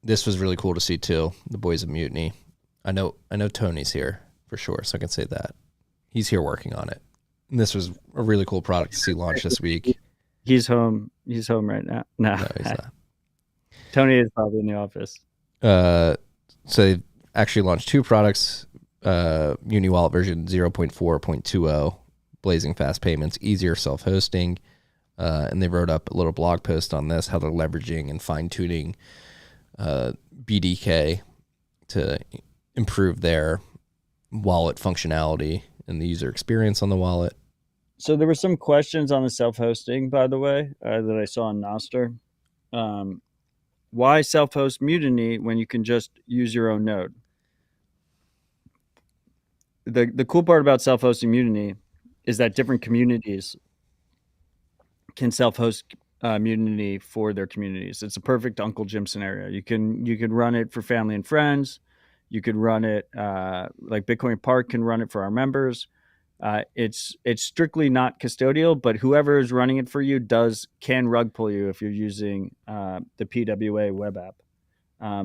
This was really cool to see too. The boys of Mutiny. I know Tony's here for sure, so I can say that he's here working on it. And this was a really cool product to see launch this week. He's home. He's home right now. No, he's not. Tony is probably in the office. So they actually launched two products. Uni Wallet version 0.4.20, blazing fast payments, easier self-hosting. And they wrote up a little blog post on this, how they're leveraging and fine-tuning BDK to improve their wallet functionality and the user experience on the wallet. So there were some questions on the self-hosting, by the way, that I saw on Nostr. Why self-host Mutiny when you can just use your own node? The cool part about self-hosting Mutiny is that different communities can self-host Mutiny for their communities. It's a perfect Uncle Jim scenario. You could run it for family and friends. You could run it like Bitcoin Park can run it for our members. It's strictly not custodial, but whoever is running it for you can rug pull you if you're using the PWA web app,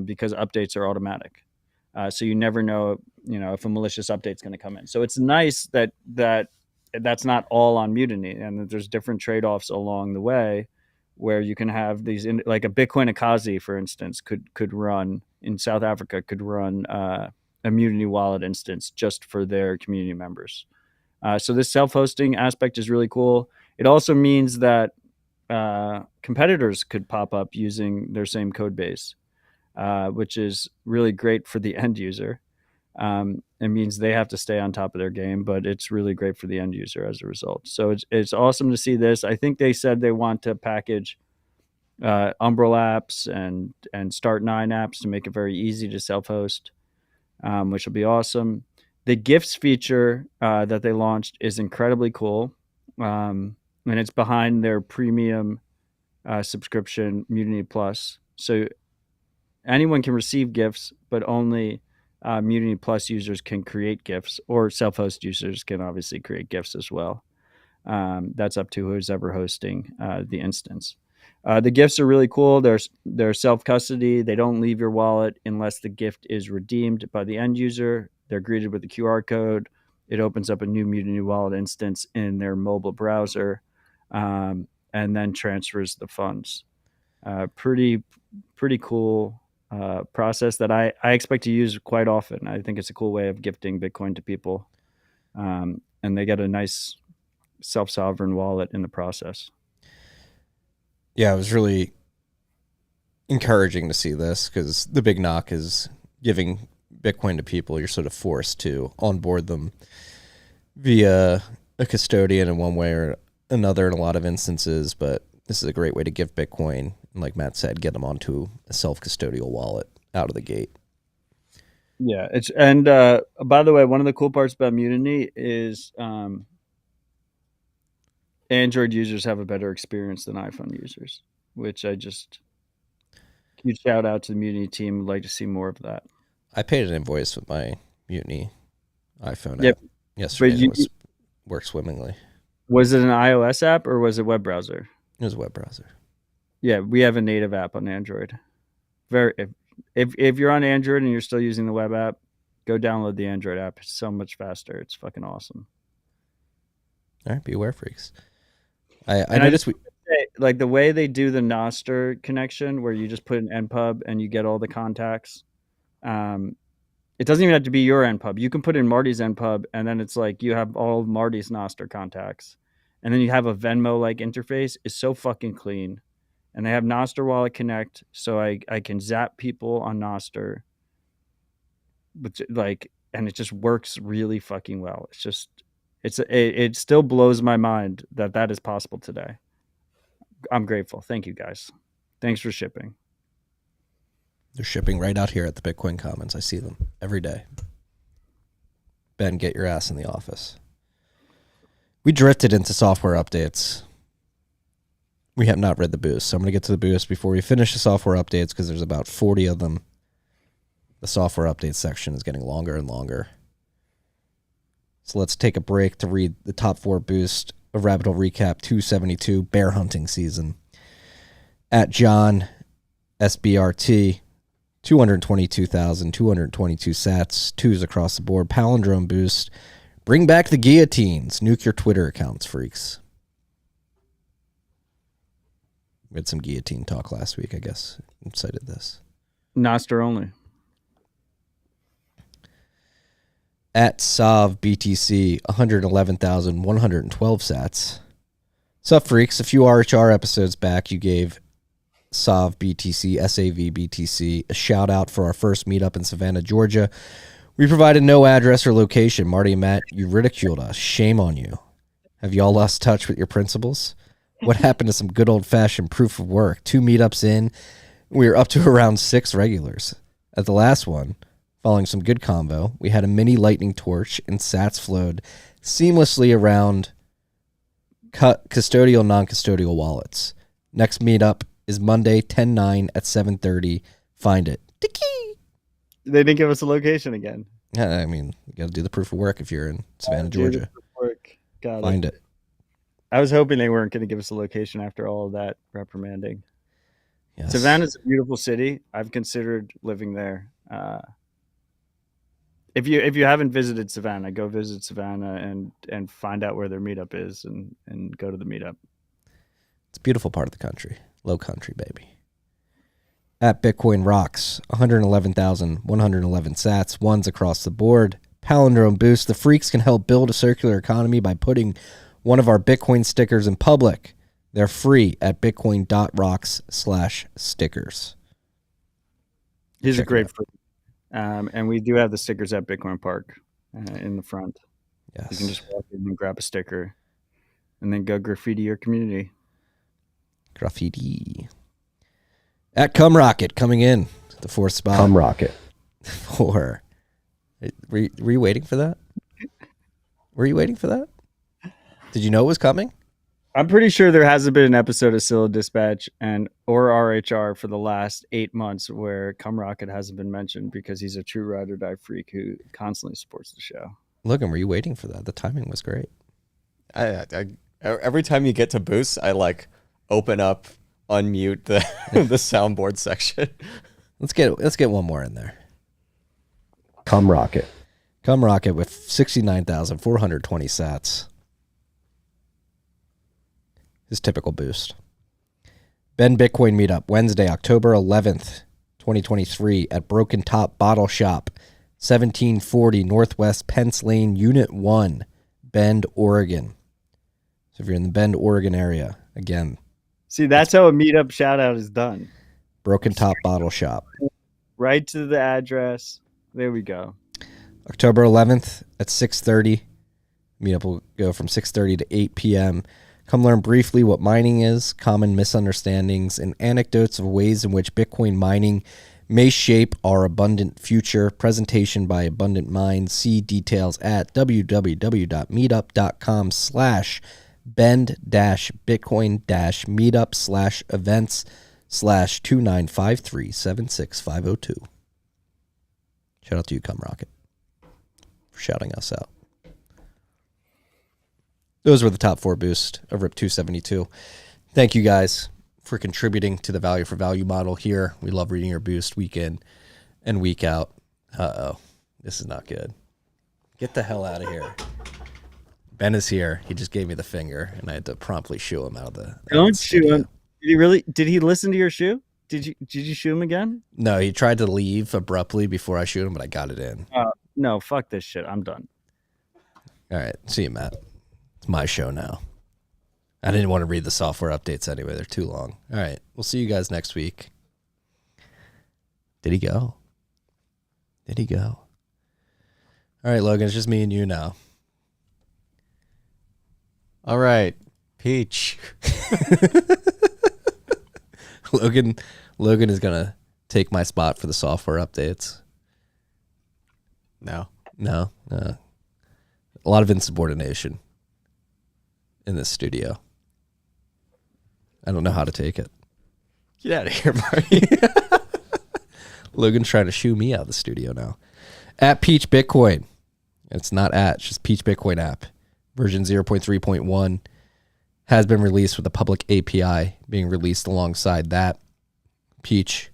because updates are automatic. So you never know, if a malicious update's going to come in. So it's nice that that's not all on Mutiny, and that there's different trade-offs along the way, where you can have these, like a Bitcoin Akazi, for instance, could run in South Africa, could run a Mutiny wallet instance just for their community members. So this self-hosting aspect is really cool. It also means that competitors could pop up using their same code base, which is really great for the end user. It means they have to stay on top of their game, but it's really great for the end user as a result. So it's awesome to see this. I think they said they want to package Umbrel apps and Start9 apps to make it very easy to self-host, which will be awesome. The gifts feature that they launched is incredibly cool, and it's behind their premium subscription, Mutiny Plus. So anyone can receive gifts, but only Mutiny Plus users can create gifts, or self-host users can obviously create gifts as well. That's up to who's ever hosting the instance. The gifts are really cool. They're self-custody. They don't leave your wallet unless the gift is redeemed by the end user. They're greeted with a QR code. It opens up a new Mutiny wallet instance in their mobile browser, and then transfers the funds. Pretty cool process that I expect to use quite often. I think it's a cool way of gifting Bitcoin to people, and they get a nice self-sovereign wallet in the process. Yeah, it was really encouraging to see this, because the big knock is giving Bitcoin to people. You're sort of forced to onboard them via a custodian in one way or another in a lot of instances, but this is a great way to give Bitcoin, and like Matt said, get them onto a self-custodial wallet out of the gate. Yeah, by the way, one of the cool parts about Mutiny is Android users have a better experience than iPhone users, which huge shout out to the Mutiny team. Would like to see more of that. I paid an invoice with my Mutiny iPhone Yep. app Yesterday But you, it worked swimmingly. was it an iOS app or was it web browser? It was a web browser. Yeah, we have a native app on Android. If you're on Android and you're still using the web app, go download the Android app. It's so much faster. It's fucking awesome. All right, beware, freaks. I noticed like the way they do the Nostr connection, where you just put an npub and you get all the contacts. It doesn't even have to be your npub. You can put in Marty's npub, and then it's like you have all of Marty's Nostr contacts, and then you have a Venmo like interface. It's so fucking clean, and they have Nostr Wallet Connect, so I can zap people on Nostr, but like, and it just works really fucking well. It's just it still blows my mind that is possible today. I'm grateful. Thank you guys. Thanks for shipping. they're shipping right out here at the Bitcoin Commons. I see them every day. Ben, get your ass in the office. We drifted into software updates. We have not read the boost, so I'm going to get to the boost before we finish the software updates because there's about 40 of them. The software updates section is getting longer and longer. So let's take a break to read the top 4 boost of Rabbit Hole Recap 272 bear hunting season. At John SBRT, 222,222 sats, 2s across the board. Palindrome boost. Bring back the guillotines. Nuke your Twitter accounts, freaks. We had some guillotine talk last week, I guess. I cited this. Nostr only. At Sav BTC, 111,112 sats. Sup, freaks? A few RHR episodes back, you gave Sav BTC, SAV BTC, a shout out for our first meetup in Savannah, Georgia. We provided no address or location. Marty and Matt, you ridiculed us. Shame on you. Have y'all lost touch with your principles? What happened to some good old-fashioned proof of work? 2 meetups in, we were up to around 6 regulars. At the last one, following some good convo, we had a mini lightning torch and sats flowed seamlessly around custodial, non-custodial wallets. Next meetup is Monday, 10/9 at 7:30. Find it. Tiki! They didn't give us a location again. I mean, you got to do the proof of work if you're in Savannah, Georgia. Find it. I was hoping they weren't going to give us a location after all of that reprimanding. Yes. Savannah's a beautiful city. I've considered living there. If you haven't visited Savannah, go visit Savannah and find out where their meetup is and go to the meetup. It's a beautiful part of the country. Low country, baby. At Bitcoin Rocks, 111,111 sats, 1s across the board. Palindrome boost. The freaks can help build a circular economy by putting one of our Bitcoin stickers in public. They're free at bitcoin.rocks/stickers. He's a great freak. And we do have the stickers at Bitcoin Park in the front. Yes. You can just walk in and grab a sticker and then go graffiti your community. Graffiti. At Cum Rocket coming in to the 4th spot. Cum Rocket. 4. Were you waiting for that? Were you waiting for that? Did you know it was coming? I'm pretty sure there hasn't been an episode of Scylla Dispatch or RHR for the last 8 months where Cum Rocket hasn't been mentioned because he's a true ride or die freak who constantly supports the show. Logan, were you waiting for that? The timing was great. I every time you get to boost, I like open up, unmute the the soundboard section. Let's get one more in there. Cum Rocket. Cum Rocket with 69,420 sats. His typical boost. Ben Bitcoin Meetup, Wednesday, October 11th, 2023 at Broken Top Bottle Shop, 1740 Northwest Pence Lane, Unit 1, Bend, Oregon. So if you're in the Bend, Oregon area, again. See, that's how a meetup shout out is done. Broken Top Bottle Shop. Right to the address. There we go. October 11th at 6:30. Meetup will go from 6:30 to 8 p.m. Come learn briefly what mining is, common misunderstandings, and anecdotes of ways in which Bitcoin mining may shape our abundant future. Presentation by Abundant Minds. See details at www.meetup.com/bend-bitcoin-meetup/events/2953-76502. Shout out to you, Cum Rocket, for shouting us out. those were the top 4 boosts of RIP 272. Thank you guys for contributing to the value for value model here. We love reading your boost week in and week out. Uh-oh. This is not good. Get the hell out of here. Ben is here. He just gave me the finger, and I had to promptly shoo him out of the. Don't shoo him. Did he really? Did he listen to your shoo? Did you shoo him again? No, he tried to leave abruptly before I shoot him, but I got it in. No, fuck this shit. I'm done. All right, see you, Matt. It's my show now. I didn't want to read the software updates anyway. They're too long. All right, we'll see you guys next week. Did he go? Did he go? All right, Logan, it's just me and you now. All right, Peach. Logan is going to take my spot for the software updates. No. A lot of insubordination in this studio. I don't know how to take it. Get out of here, Marty. Logan's trying to shoo me out of the studio now. At Peach Bitcoin. It's not it's just Peach Bitcoin app. Version 0.3.1 has been released with a public API being released alongside that. Peach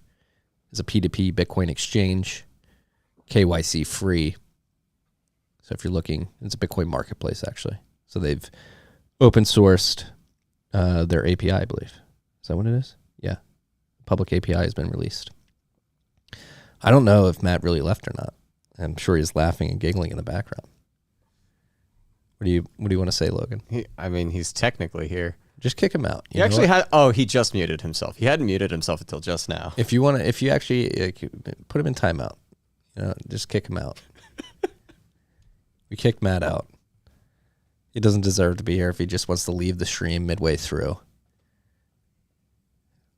is a P2P Bitcoin exchange, KYC free. So if you're looking, it's a Bitcoin marketplace actually. So they've open sourced their API, I believe. Is that what it is? Yeah. Public API has been released. I don't know if Matt really left or not. I'm sure he's laughing and giggling in the background. What do you want to say, Logan? He's technically here. Just kick him out. He just muted himself. He hadn't muted himself until just now. If you actually put him in timeout, just kick him out. We kicked Matt out. He doesn't deserve to be here if he just wants to leave the stream midway through.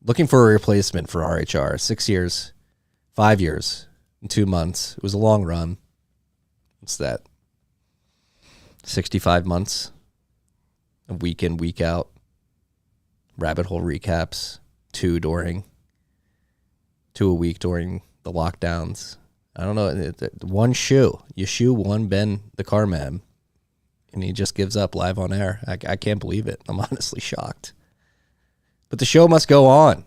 Looking for a replacement for RHR. 6 years, 5 years, and 2 months. It was a long run. What's that? 65 months. A week in, week out. Rabbit hole recaps. 2 a week during the lockdowns. I don't know. One shoe. You shoe one Ben the car man. And he just gives up live on air. I can't believe it. I'm honestly shocked. But the show must go on.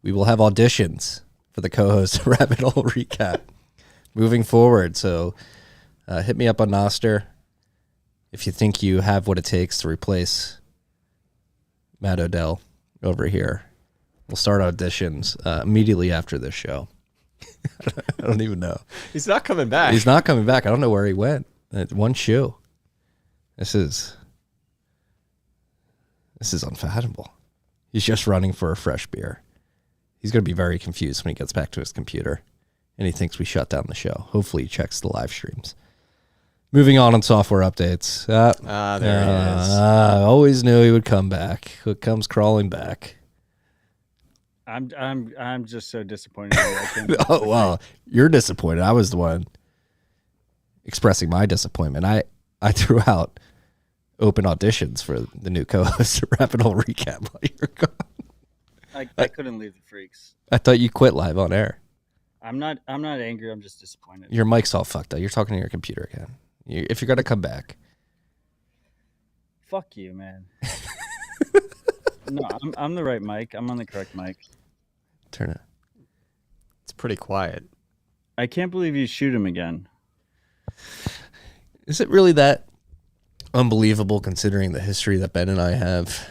We will have auditions for the co-host of Rabbit Hole Recap moving forward. So hit me up on Noster if you think you have what it takes to replace Matt Odell over here. We'll start auditions immediately after this show. I don't even know. He's not coming back. He's not coming back. I don't know where he went. One shoe. This is unfathomable. He's just running for a fresh beer. He's going to be very confused when he gets back to his computer and he thinks we shut down the show. Hopefully he checks the live streams. Moving on software updates. There he is. I always knew he would come back. He comes crawling back. I'm just so disappointed. Oh, well, you're disappointed. I was the one expressing my disappointment. I threw out open auditions for the new co-host of Rapid Hole Recap while you were gone. I couldn't leave the freaks. I thought you quit live on air. I'm not angry. I'm just disappointed. Your mic's all fucked up. You're talking to your computer again. If you're going to come back. Fuck you, man. No, I'm the right mic. I'm on the correct mic. Turn it. It's pretty quiet. I can't believe you shoot him again. Is it really that unbelievable considering the history that Ben and I have?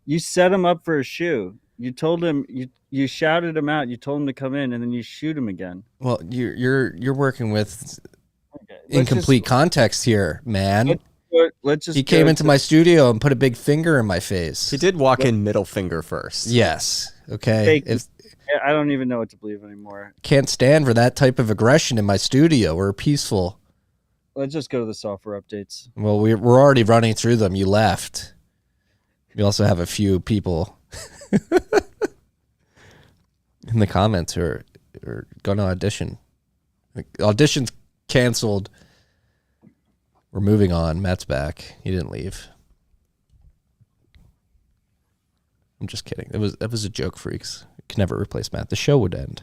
You set him up for a shoe. You told him you shouted him out. You told him to come in, and then you shoot him again. Well, you're working with incomplete context here, man. Let's just. He came into my studio and put a big finger in my face. He did walk in middle finger first. Yes. Okay. I don't even know what to believe anymore. Can't stand for that type of aggression in my studio. We're peaceful. Let's just go to the software updates. Well, we're already running through them. You left. We also have a few people in the comments who are going to audition. Auditions canceled. We're moving on. Matt's back. He didn't leave. I'm just kidding. That was a joke, freaks. You can never replace Matt. The show would end.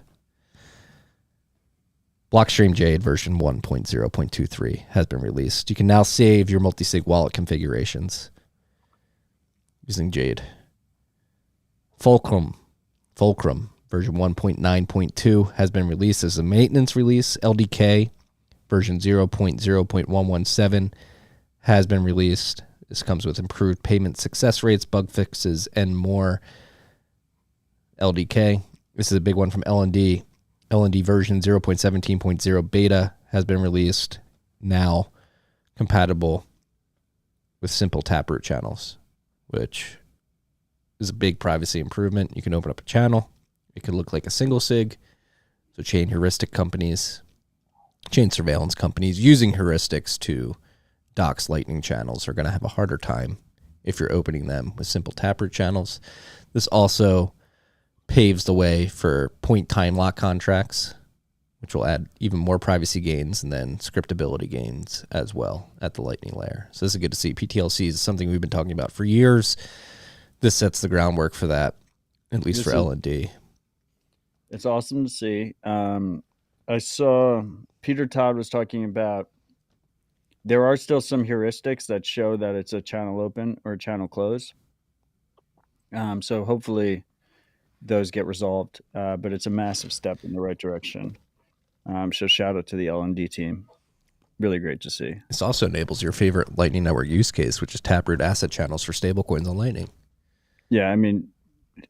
Blockstream Jade version 1.0.23 has been released. You can now save your multi-sig wallet configurations using Jade. Fulcrum version 1.9.2 has been released as a maintenance release. LDK version 0.0.117 has been released. This comes with improved payment success rates, bug fixes, and more. LDK. This is a big one from L&D. L&D version 0.17.0 beta has been released, now compatible with simple taproot channels, which is a big privacy improvement. You can open up a channel. It could look like a single sig. So chain heuristic companies, chain surveillance companies using heuristics to dox Lightning channels are going to have a harder time if you're opening them with simple taproot channels. This also paves the way for point time lock contracts, which will add even more privacy gains and then scriptability gains as well at the Lightning layer. So this is good to see. PTLC is something we've been talking about for years. This sets the groundwork for that, at least for L&D. It's awesome to see. I saw Peter Todd was talking about there are still some heuristics that show that it's a channel open or a channel close. So hopefully those get resolved, but it's a massive step in the right direction. So shout out to the L&D team. Really great to see. This also enables your favorite Lightning Network use case, which is taproot asset channels for stablecoins on Lightning. Yeah, I mean,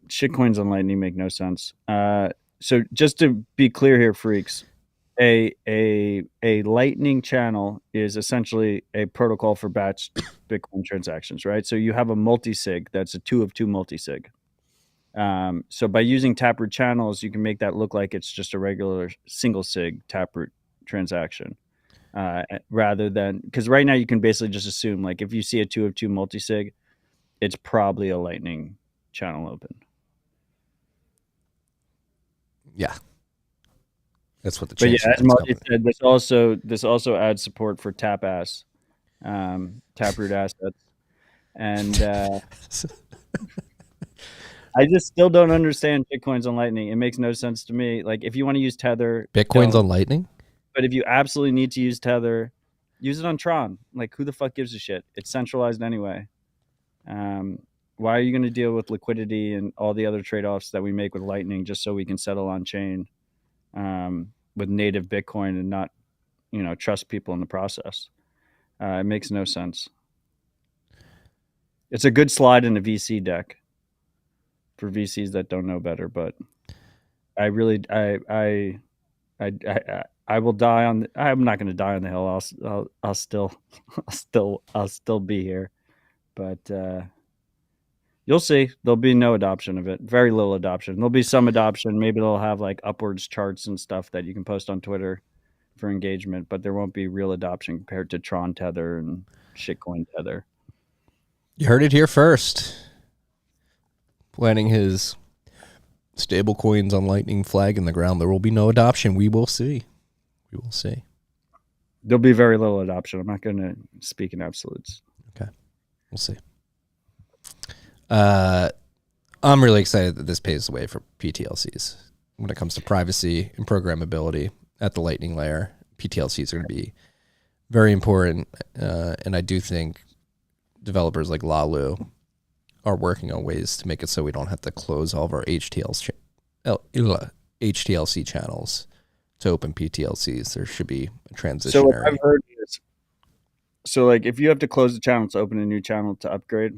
shitcoins on Lightning make no sense. So just to be clear here, freaks, a Lightning channel is essentially a protocol for batch Bitcoin transactions, right? So you have a multi-sig that's a 2 of 2 multi-sig. So by using taproot channels, you can make that look like it's just a regular single sig taproot transaction, rather than, because right now you can basically just assume, like, if you see a 2 of 2 multi-sig, it's probably a Lightning channel open. Yeah, that's what the. But yeah, as Marty said, this also adds support for taproot assets, and I just still don't understand Bitcoins on Lightning. It makes no sense to me. Like, if you want to use Tether, Bitcoins on Lightning, but if you absolutely need to use Tether, use it on Tron. Like, who the fuck gives a shit? It's centralized anyway. Why are you going to deal with liquidity and all the other trade-offs that we make with Lightning just so we can settle on chain with native Bitcoin and not, trust people in the process? It makes no sense. It's a good slide in a VC deck for VCs that don't know better, but I really, I will die on. I'm not going to die on the hill. I'll still be here, but you'll see. There'll be no adoption of it. Very little adoption. There'll be some adoption. Maybe they'll have like upwards charts and stuff that you can post on Twitter for engagement, but there won't be real adoption compared to Tron Tether and shitcoin Tether. You heard it here first. Planning his stable coins on Lightning flag in the ground. There will be no adoption. We will see. We will see. There'll be very little adoption. I'm not going to speak in absolutes. Okay. We'll see. I'm really excited that this paves the way for PTLCs. When it comes to privacy and programmability at the Lightning layer, PTLCs are going to be very important. And I do think developers like Lalu are working on ways to make it so we don't have to close all of our HTLC channels to open PTLCs. There should be a transitionary. So what I've heard is, like, if you have to close the channel to open a new channel to upgrade,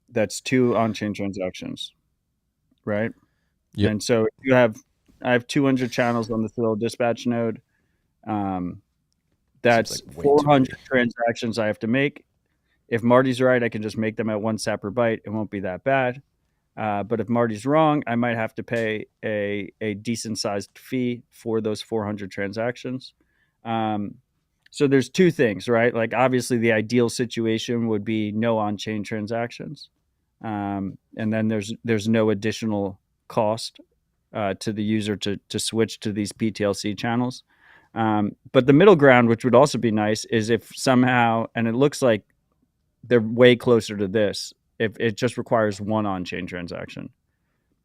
that's 2 on-chain transactions, right? Yep. And so if I have 200 channels on this little dispatch node. That's like 400 transactions I have to make. If Marty's right, I can just make them at 1 sat per byte. It won't be that bad. But if Marty's wrong, I might have to pay a decent sized fee for those 400 transactions. So there's 2 things, right? Like, obviously the ideal situation would be no on-chain transactions. And then there's no additional cost to the user to switch to these PTLC channels. But the middle ground, which would also be nice, is if somehow, and it looks like they're way closer to this, if it just requires 1 on-chain transaction.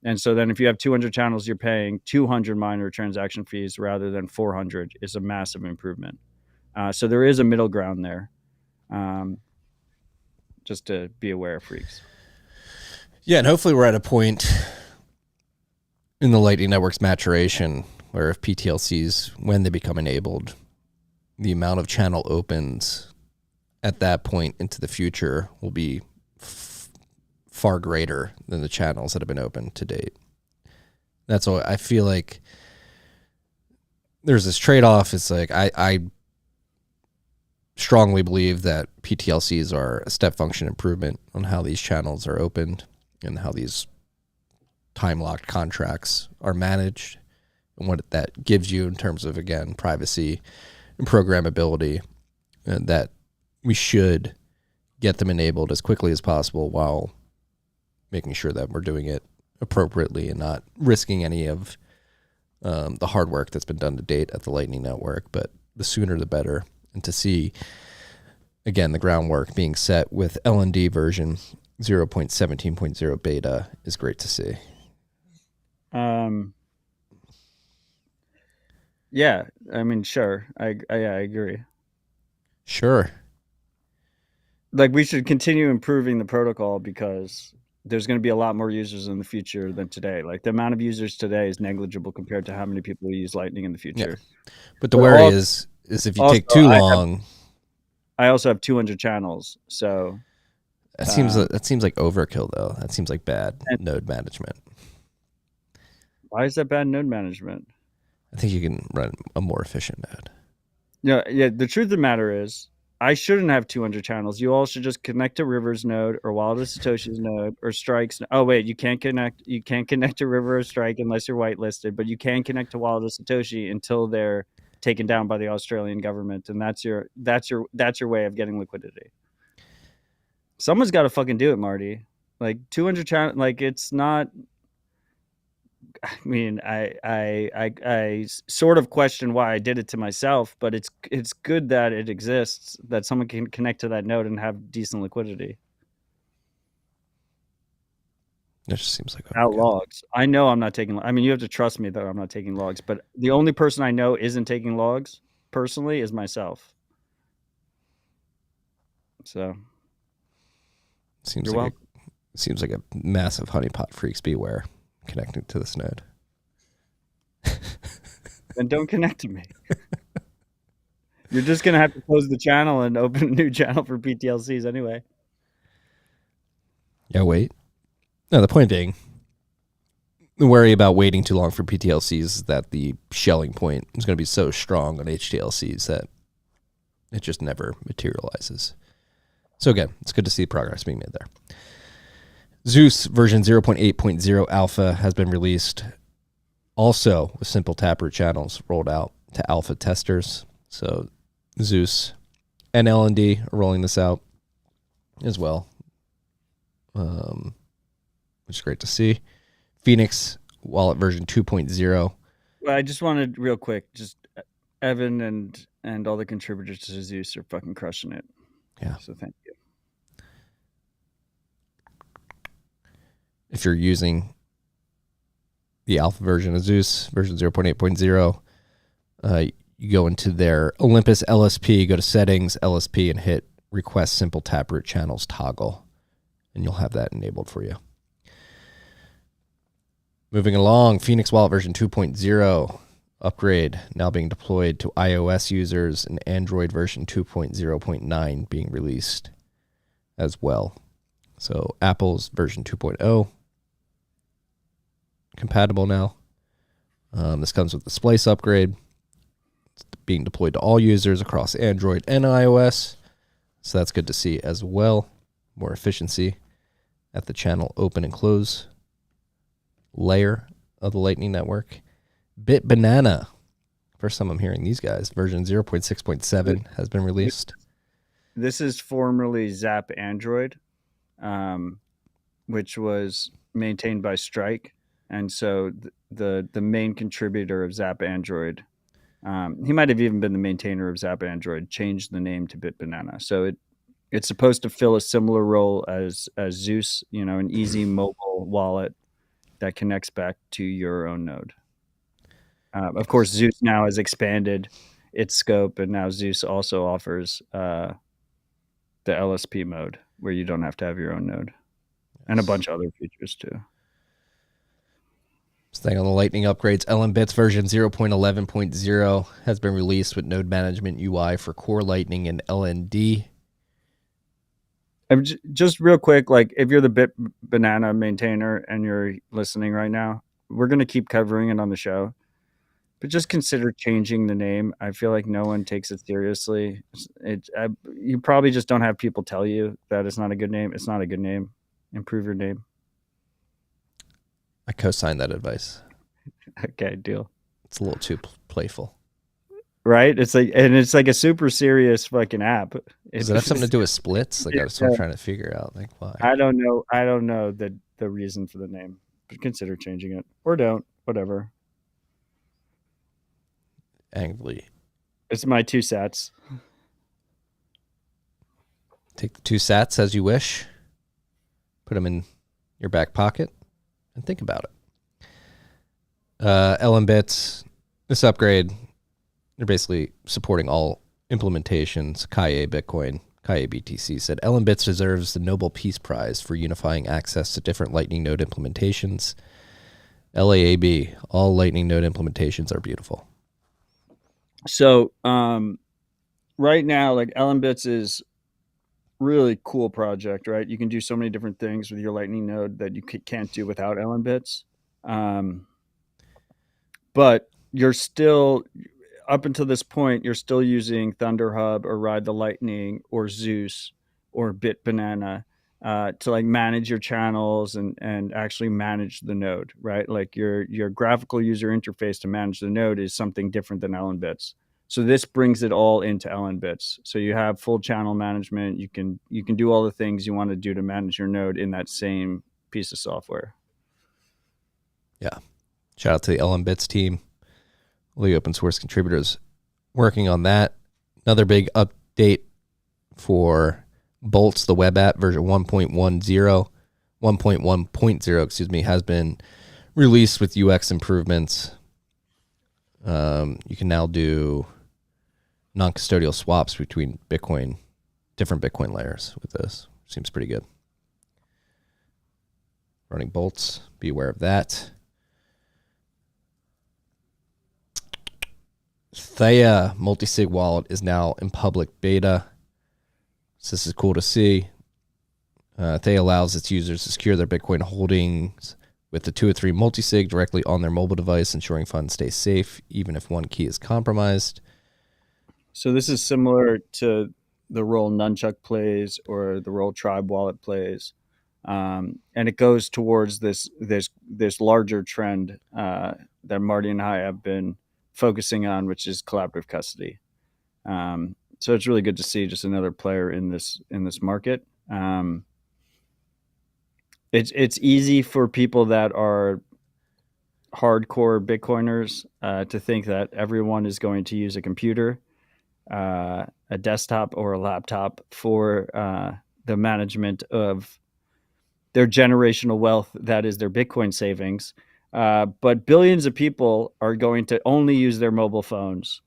And so then if you have 200 channels, you're paying 200 minor transaction fees rather than 400 is a massive improvement. So there is a middle ground there. Just to be aware, freaks. Yeah, and hopefully we're at a point in the Lightning Network's maturation where if PTLCs, when they become enabled, the amount of channel opens at that point into the future will be far greater than the channels that have been opened to date. That's all. I feel like there's this trade-off. It's like I strongly believe that PTLCs are a step function improvement on how these channels are opened and how these time-locked contracts are managed and what that gives you in terms of, again, privacy and programmability, and that we should get them enabled as quickly as possible while making sure that we're doing it appropriately and not risking any of the hard work that's been done to date at the Lightning Network. But the sooner the better. And to see, again, the groundwork being set with LND version 0.17.0 beta is great to see. Yeah, I mean, sure. I agree. Sure. Like, we should continue improving the protocol because there's going to be a lot more users in the future than today. Like, the amount of users today is negligible compared to how many people use Lightning in the future. Yeah. But the worry is if you take too long. I also have 200 channels, so that seems like overkill, though. That seems like bad node management. Why is that bad node management? I think you can run a more efficient node. Yeah. The truth of the matter is, I shouldn't have 200 channels. You all should just connect to River's node or Wallet of Satoshi's node or Strike's. Oh wait, you can't connect to River or Strike unless you're whitelisted, but you can connect to Wallet of Satoshi until they're taken down by the Australian government, and that's your way of getting liquidity. Someone's got to fucking do it, Marty. Like 200 channels, like it's not. I mean, I sort of question why I did it to myself, but it's good that it exists, that someone can connect to that node and have decent liquidity. It just seems like out logs. I know I'm not taking. I mean, you have to trust me that I'm not taking logs. But the only person I know isn't taking logs personally is myself. So seems like a massive honeypot. Freaks beware connecting to this node. Then don't connect to me. You're just gonna have to close the channel and open a new channel for PTLCs anyway. Yeah, wait. No, the point being, the worry about waiting too long for PTLCs is that the shelling point is going to be so strong on HTLCs that it just never materializes. So again, it's good to see progress being made there. Zeus version 0.8.0 alpha has been released, also with simple taproot channels rolled out to alpha testers. So Zeus and LND are rolling this out as well, which is great to see. Phoenix wallet version 2.0. Well, I just wanted real quick, just Evan and all the contributors to Zeus are fucking crushing it. Yeah. So thank you. If you're using the alpha version of Zeus, version 0.8.0, you go into their Olympus LSP, go to settings, LSP, and hit request simple taproot channels toggle, and you'll have that enabled for you. Moving along, Phoenix Wallet version 2.0 upgrade now being deployed to iOS users, and Android version 2.0.9 being released as well. So Apple's version 2.0 compatible now. This comes with the Splice upgrade. It's being deployed to all users across Android and iOS. So that's good to see as well. More efficiency at the channel open and close layer of the Lightning Network. BitBanana, first time I'm hearing these guys, version 0.6.7 has been released. This is formerly Zap Android, which was maintained by Strike. And so the main contributor of Zap Android, he might have even been the maintainer of Zap Android, changed the name to BitBanana. So it's supposed to fill a similar role as Zeus, an easy mobile wallet that connects back to your own node. Of course, Zeus now has expanded its scope, and now Zeus also offers the LSP mode where you don't have to have your own node, and a bunch of other features too. Staying on the Lightning upgrades, LMBits version 0.11.0 has been released with node management UI for core Lightning and LND. Just real quick, like if you're the Bit Banana maintainer and you're listening right now, we're going to keep covering it on the show, but just consider changing the name. I feel like no one takes it seriously. You probably just don't have people tell you that it's not a good name. It's not a good name. Improve your name. I co-signed that advice. Okay, deal. It's a little too playful. Right? It's like a super serious fucking app. Does it have something to do with splits? Like that's what I'm trying to figure out. Like why? I don't know the reason for the name, but consider changing it or don't. Whatever. Angly. It's my 2 sats. Take the 2 sats as you wish. Put them in your back pocket and think about it. LMBits, this upgrade, they're basically supporting all implementations. Kaye Bitcoin, Kaye BTC said, LMBits deserves the Nobel Peace Prize for unifying access to different Lightning node implementations. LAAB, all Lightning node implementations are beautiful. So right now, like LMBits is really cool project, right? You can do so many different things with your Lightning node that you can't do without LMBits. But you're still, up until this point, you're still using ThunderHub or Ride the Lightning or Zeus or BitBanana to like manage your channels and actually manage the node, right? Like your graphical user interface to manage the node is something different than LNBits. So this brings it all into LNBits. So you have full channel management. You can do all the things you want to do to manage your node in that same piece of software. Yeah. Shout out to the LMBits team, all the open source contributors working on that. Another big update for Bolts, the web app version 1.1.0, has been released with UX improvements. You can now do non-custodial swaps between different Bitcoin layers with this. Seems pretty good. Running Bolts, be aware of that. Thea multi-sig wallet is now in public beta. So this is cool to see. Thea allows its users to secure their Bitcoin holdings with the 2 or 3 multi-sig directly on their mobile device, ensuring funds stay safe even if one key is compromised. So this is similar to the role Nunchuck plays or the role Tribe Wallet plays. And it goes towards this larger trend that Marty and I have been focusing on, which is collaborative custody. So it's really good to see just another player in this market. It's easy for people that are hardcore Bitcoiners to think that everyone is going to use a computer, a desktop, or a laptop for the management of their generational wealth, that is their Bitcoin savings. But billions of people are going to only use their mobile phones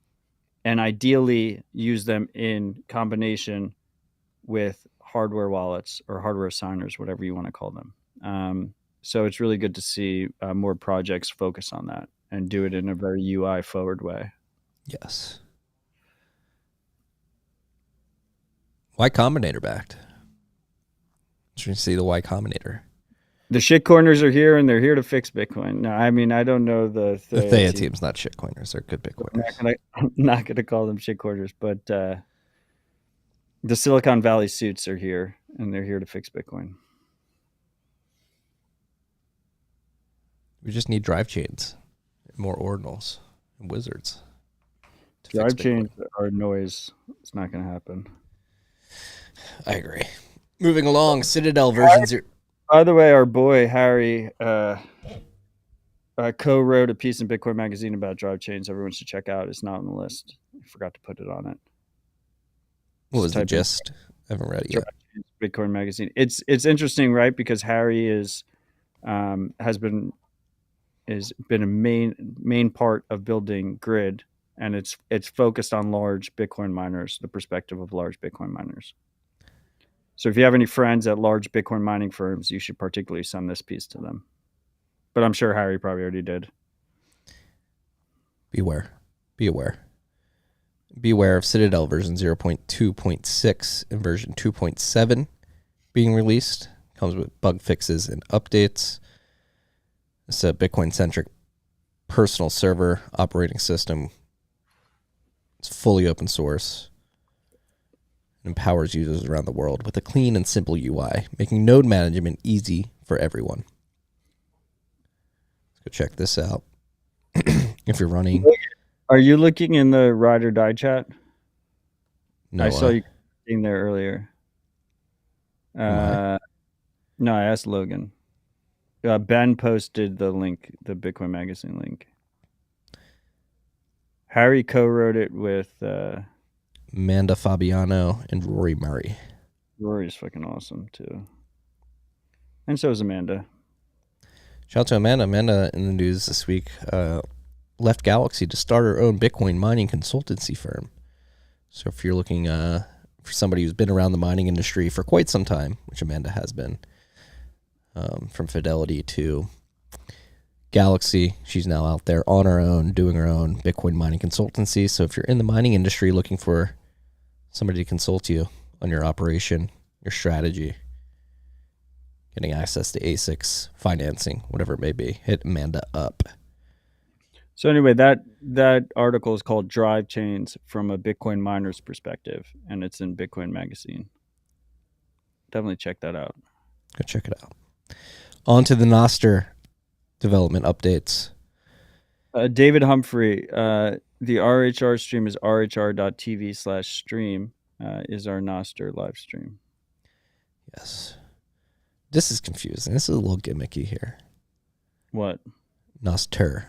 and ideally use them in combination with hardware wallets or hardware signers, whatever you want to call them. So it's really good to see more projects focus on that and do it in a very UI forward way. Yes. Y Combinator backed. Should you see the Y Combinator? The shitcoiners are here and they're here to fix Bitcoin. No, I mean, I don't know the Thea team's not shitcoiners. They're good Bitcoiners. I'm not going to call them shitcoiners, but the Silicon Valley suits are here and they're here to fix Bitcoin. We just need drive chains, more ordinals, and wizards. Drive chains are noise. It's not going to happen. I agree. Moving along, Citadel version 0. By the way, our boy Harry co-wrote a piece in Bitcoin Magazine about drive chains. Everyone should check out. It's not on the list. I forgot to put it on it. What was the gist? I haven't read it yet. Bitcoin Magazine. It's interesting, right? Because Harry has been is been a main part of building Grid, and it's focused on large Bitcoin miners, the perspective of large Bitcoin miners. So if you have any friends at large Bitcoin mining firms, you should particularly send this piece to them. But I'm sure Harry probably already did. Beware. Be aware. Beware of Citadel version 0.2.6 and version 2.7 being released. Comes with bug fixes and updates. It's a Bitcoin-centric personal server operating system. It's fully open source. It empowers users around the world with a clean and simple UI, making node management easy for everyone. Let's go check this out. If you're running... Are you looking in the Ride or Die chat? No, I saw you in there earlier. No, I asked Logan. Ben posted the link, the Bitcoin Magazine link. Harry co-wrote it with Amanda Fabiano and Rory Murray. Rory's fucking awesome too. And so is Amanda. Shout out to Amanda. Amanda in the news this week left Galaxy to start her own Bitcoin mining consultancy firm. So if you're looking for somebody who's been around the mining industry for quite some time, which Amanda has been, from Fidelity to Galaxy, she's now out there on her own, doing her own Bitcoin mining consultancy. So if you're in the mining industry looking for somebody to consult you on your operation, your strategy, getting access to ASICs, financing, whatever it may be, hit Amanda up. So anyway, that article is called Drive Chains from a Bitcoin Miner's Perspective, and it's in Bitcoin Magazine. Definitely check that out. Go check it out. On to the Nostr development updates. David Humphrey, the RHR stream is rhr.tv/stream is our Nostr live stream. Yes. This is confusing. This is a little gimmicky here. What? Nostr.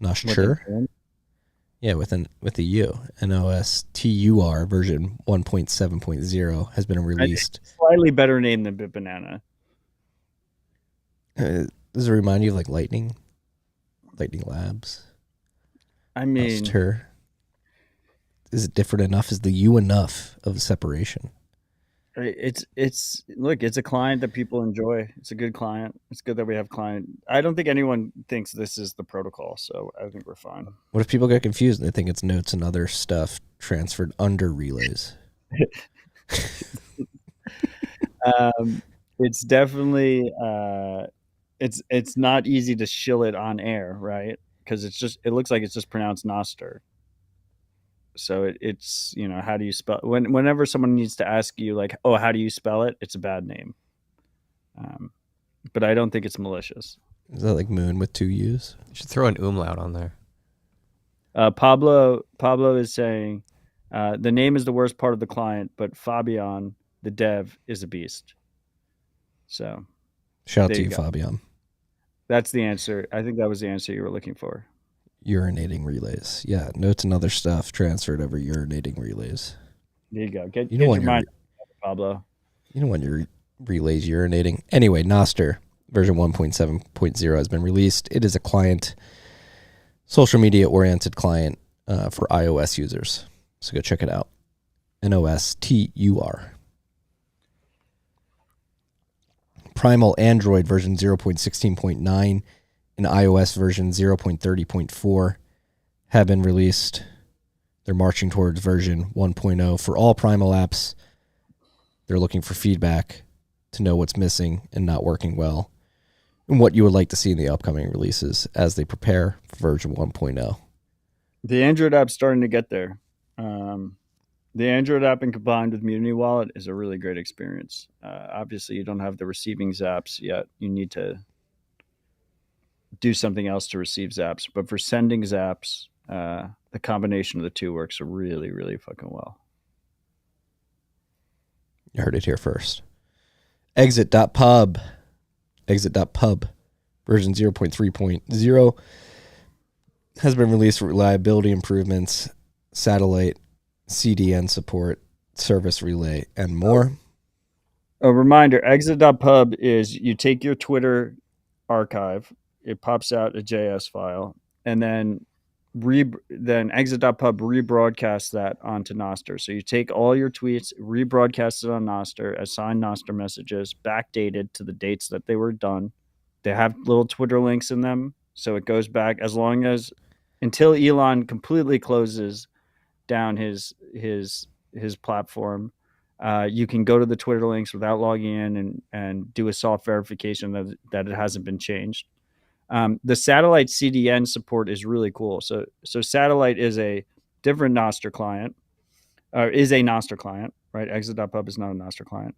Nostr? Yeah, with a U. NOSTUR version 1.7.0 has been released. Slightly better name than BitBanana. Does it remind you of like Lightning Labs? I mean, Nostr. Is it different enough? Is the U enough of a separation? it's look, it's a client that people enjoy. It's a good client. It's good that we have client. I don't think anyone thinks this is the protocol, so I think we're fine. What if people get confused and they think it's notes and other stuff transferred under relays? It's definitely it's not easy to shill it on air, right? Because it looks like it's just pronounced Nostr. So it's how do you spell whenever someone needs to ask you like, oh, how do you spell it? It's a bad name. But I don't think it's malicious. Is that like moon with two U's? You should throw an umlaut on there. Pablo is saying the name is the worst part of the client, but Fabian, the dev, is a beast. So shout out to you, Fabian. That's the answer. I think that was the answer you were looking for. Urinating relays. Yeah, notes and other stuff transferred over urinating relays. There you go. Get your mind, Pablo. You know when your relay's urinating. Anyway, Nostr version 1.7.0 has been released. It is a client, social media-oriented client for iOS users. So go check it out. NOSTUR. Primal Android version 0.16.9 and iOS version 0.30.4 have been released. They're marching towards version 1.0 for all Primal apps. They're looking for feedback to know what's missing and not working well, and what you would like to see in the upcoming releases as they prepare for version 1.0. The Android app's starting to get there. The Android app and combined with Mutiny Wallet is a really great experience. Obviously, you don't have the receiving zaps yet. You need to do something else to receive zaps. But for sending zaps, the combination of the two works really, really fucking well. You heard it here first. Exit.pub version 0.3.0 has been released for reliability improvements, satellite, CDN support, service relay, and more. A reminder, exit.pub is you take your Twitter archive. It pops out a JS file, and then exit.pub rebroadcasts that onto Nostr. So you take all your tweets, rebroadcast it on Nostr, assign Nostr messages, backdated to the dates that they were done. They have little Twitter links in them, so it goes back until Elon completely closes down his platform. You can go to the Twitter links without logging in and do a soft verification that it hasn't been changed. The satellite CDN support is really cool. So satellite is a different Nostr client, or is a Nostr client, right? Exit.pub is not a Nostr client.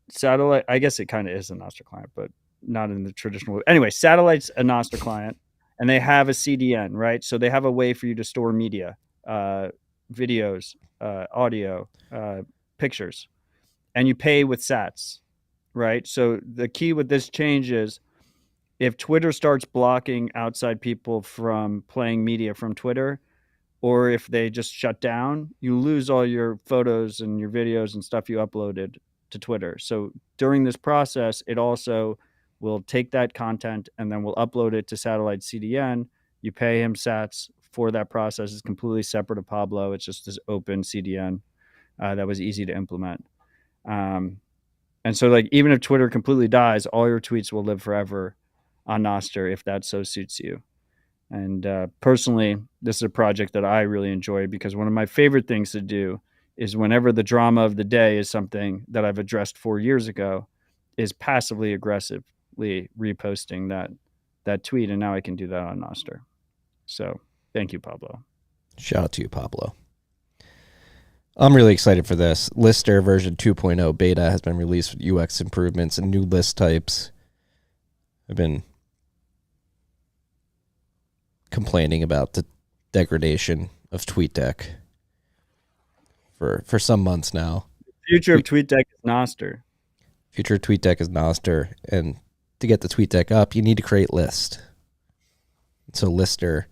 Satellite, I guess it kind of is a Nostr client, but not in the traditional way. Anyway, satellite's a Nostr client, and they have a CDN, right? So they have a way for you to store media, videos, audio, pictures, and you pay with sats, right? So the key with this change is, if Twitter starts blocking outside people from playing media from Twitter, or if they just shut down, you lose all your photos and your videos and stuff you uploaded to Twitter. So during this process, it also will take that content and then we'll upload it to satellite CDN. You pay him sats for that process. It's completely separate of Pablo. It's just this open CDN that was easy to implement. And so, like, even if Twitter completely dies, all your tweets will live forever on Nostr if that so suits you. And personally, this is a project that I really enjoy, because one of my favorite things to do is, whenever the drama of the day is something that I've addressed 4 years ago, is passively aggressively reposting that tweet. And now I can do that on Nostr. So thank you, Pablo. Shout out to you, Pablo. I'm really excited for this. Lister version 2.0 beta has been released with UX improvements and new list types. I've been complaining about the degradation of TweetDeck for some months now. Future of TweetDeck is Nostr. Future of TweetDeck is Nostr, and to get the TweetDeck up, you need to create list. So Lister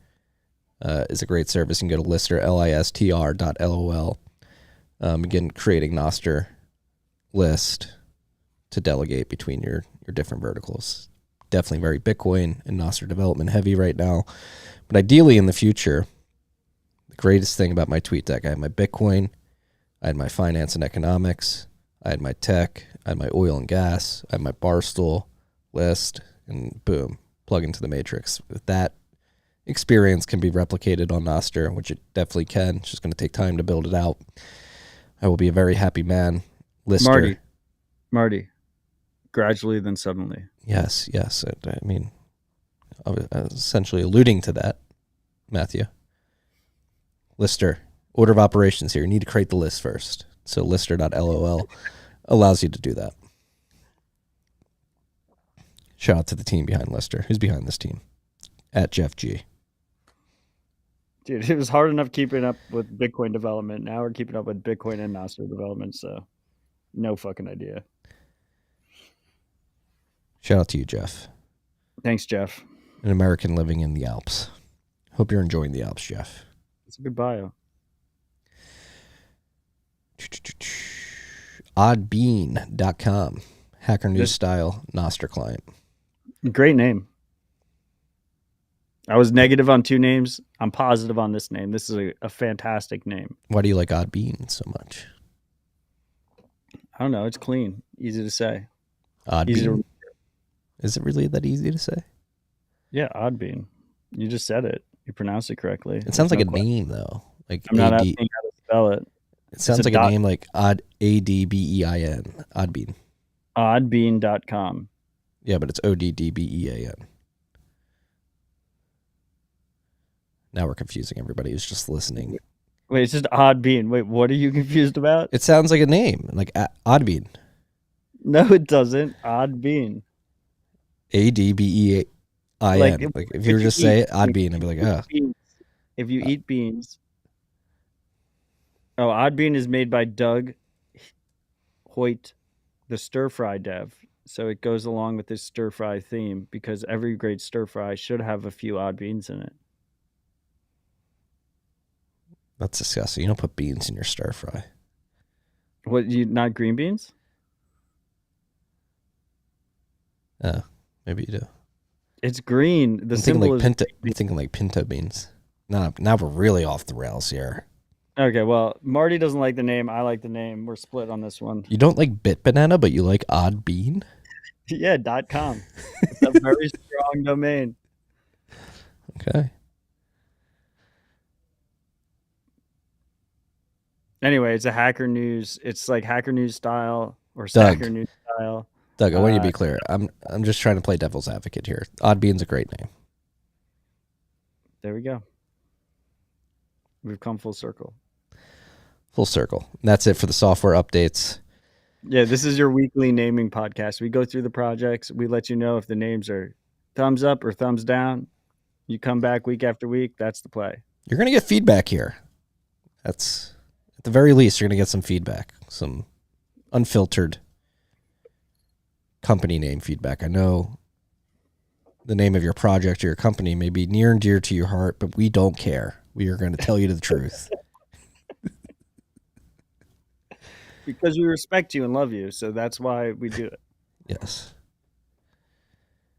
is a great service. You can go to Lister, listr.lol. Again, creating Nostr list to delegate between your different verticals. Definitely very Bitcoin and Nostr development heavy right now. But ideally in the future, the greatest thing about my TweetDeck, I had my Bitcoin, I had my finance and economics, I had my tech, I had my oil and gas, I had my Barstool list, and boom, plug into the matrix. If that experience can be replicated on Nostr, which it definitely can, it's just going to take time to build it out, I will be a very happy man. Lister. Marty. Gradually, then suddenly. Yes. I mean, I was essentially alluding to that, Matthew. Lister, order of operations here. You need to create the list first. So lister.lol allows you to do that. Shout out to the team behind Lister. Who's behind this team? At Jeff G. Dude, it was hard enough keeping up with Bitcoin development. Now we're keeping up with Bitcoin and Nostr development, so no fucking idea. Shout out to you, Jeff. Thanks, Jeff. An American living in the Alps. Hope you're enjoying the Alps, Jeff. It's a good bio. Oddbean.com. Hacker News style Nostr client. Great name. I was negative on 2 names. I'm positive on this name. This is a fantastic name. Why do you like Oddbean so much? I don't know. It's clean. Easy to say. Oddbean. Is it really that easy to say? Yeah, Oddbean. You just said it. You pronounced it correctly. It sounds like a name, though. Like I'm not asking how to spell it. It sounds like a name like Adbein. Oddbean. Oddbean.com. Yeah, but it's Oddbean. Now we're confusing everybody who's just listening. Wait, it's just Oddbean. Wait, what are you confused about? It sounds like a name, like Oddbean. No, it doesn't. Oddbean. Adbein. Like if you were just say it, Oddbean, I'd be like, oh. If you eat beans. Oh, Oddbean is made by Doug Hoyt, the stir fry dev. So it goes along with this stir fry theme, because every great stir fry should have a few odd beans in it. That's disgusting. You don't put beans in your stir fry. What, not green beans? Oh, Maybe you do. It's green. The symbol is pinto. I'm thinking like pinto beans. Now we're really off the rails here. okay. Well, Marty doesn't like the name. I like the name. We're split on this one. You don't like bit banana, but you like odd bean. Yeah, .com. It's a very strong domain. Okay. Anyway, it's a Hacker News. It's like Hacker News style or Doug. Hacker News style. Doug, I want you to be clear. I'm just trying to play devil's advocate here. Odd bean's a great name. There we go. We've come full circle. Full circle. And that's it for the software updates. Yeah, this is your weekly naming podcast. We go through the projects. We let you know if the names are thumbs up or thumbs down. You come back week after week. That's the play. You're going to get feedback here. That's, at the very least, you're going to get some feedback, some unfiltered company name feedback. I know the name of your project or your company may be near and dear to your heart, but we don't care. We are going to tell you the truth. Because we respect you and love you. So that's why we do it. Yes.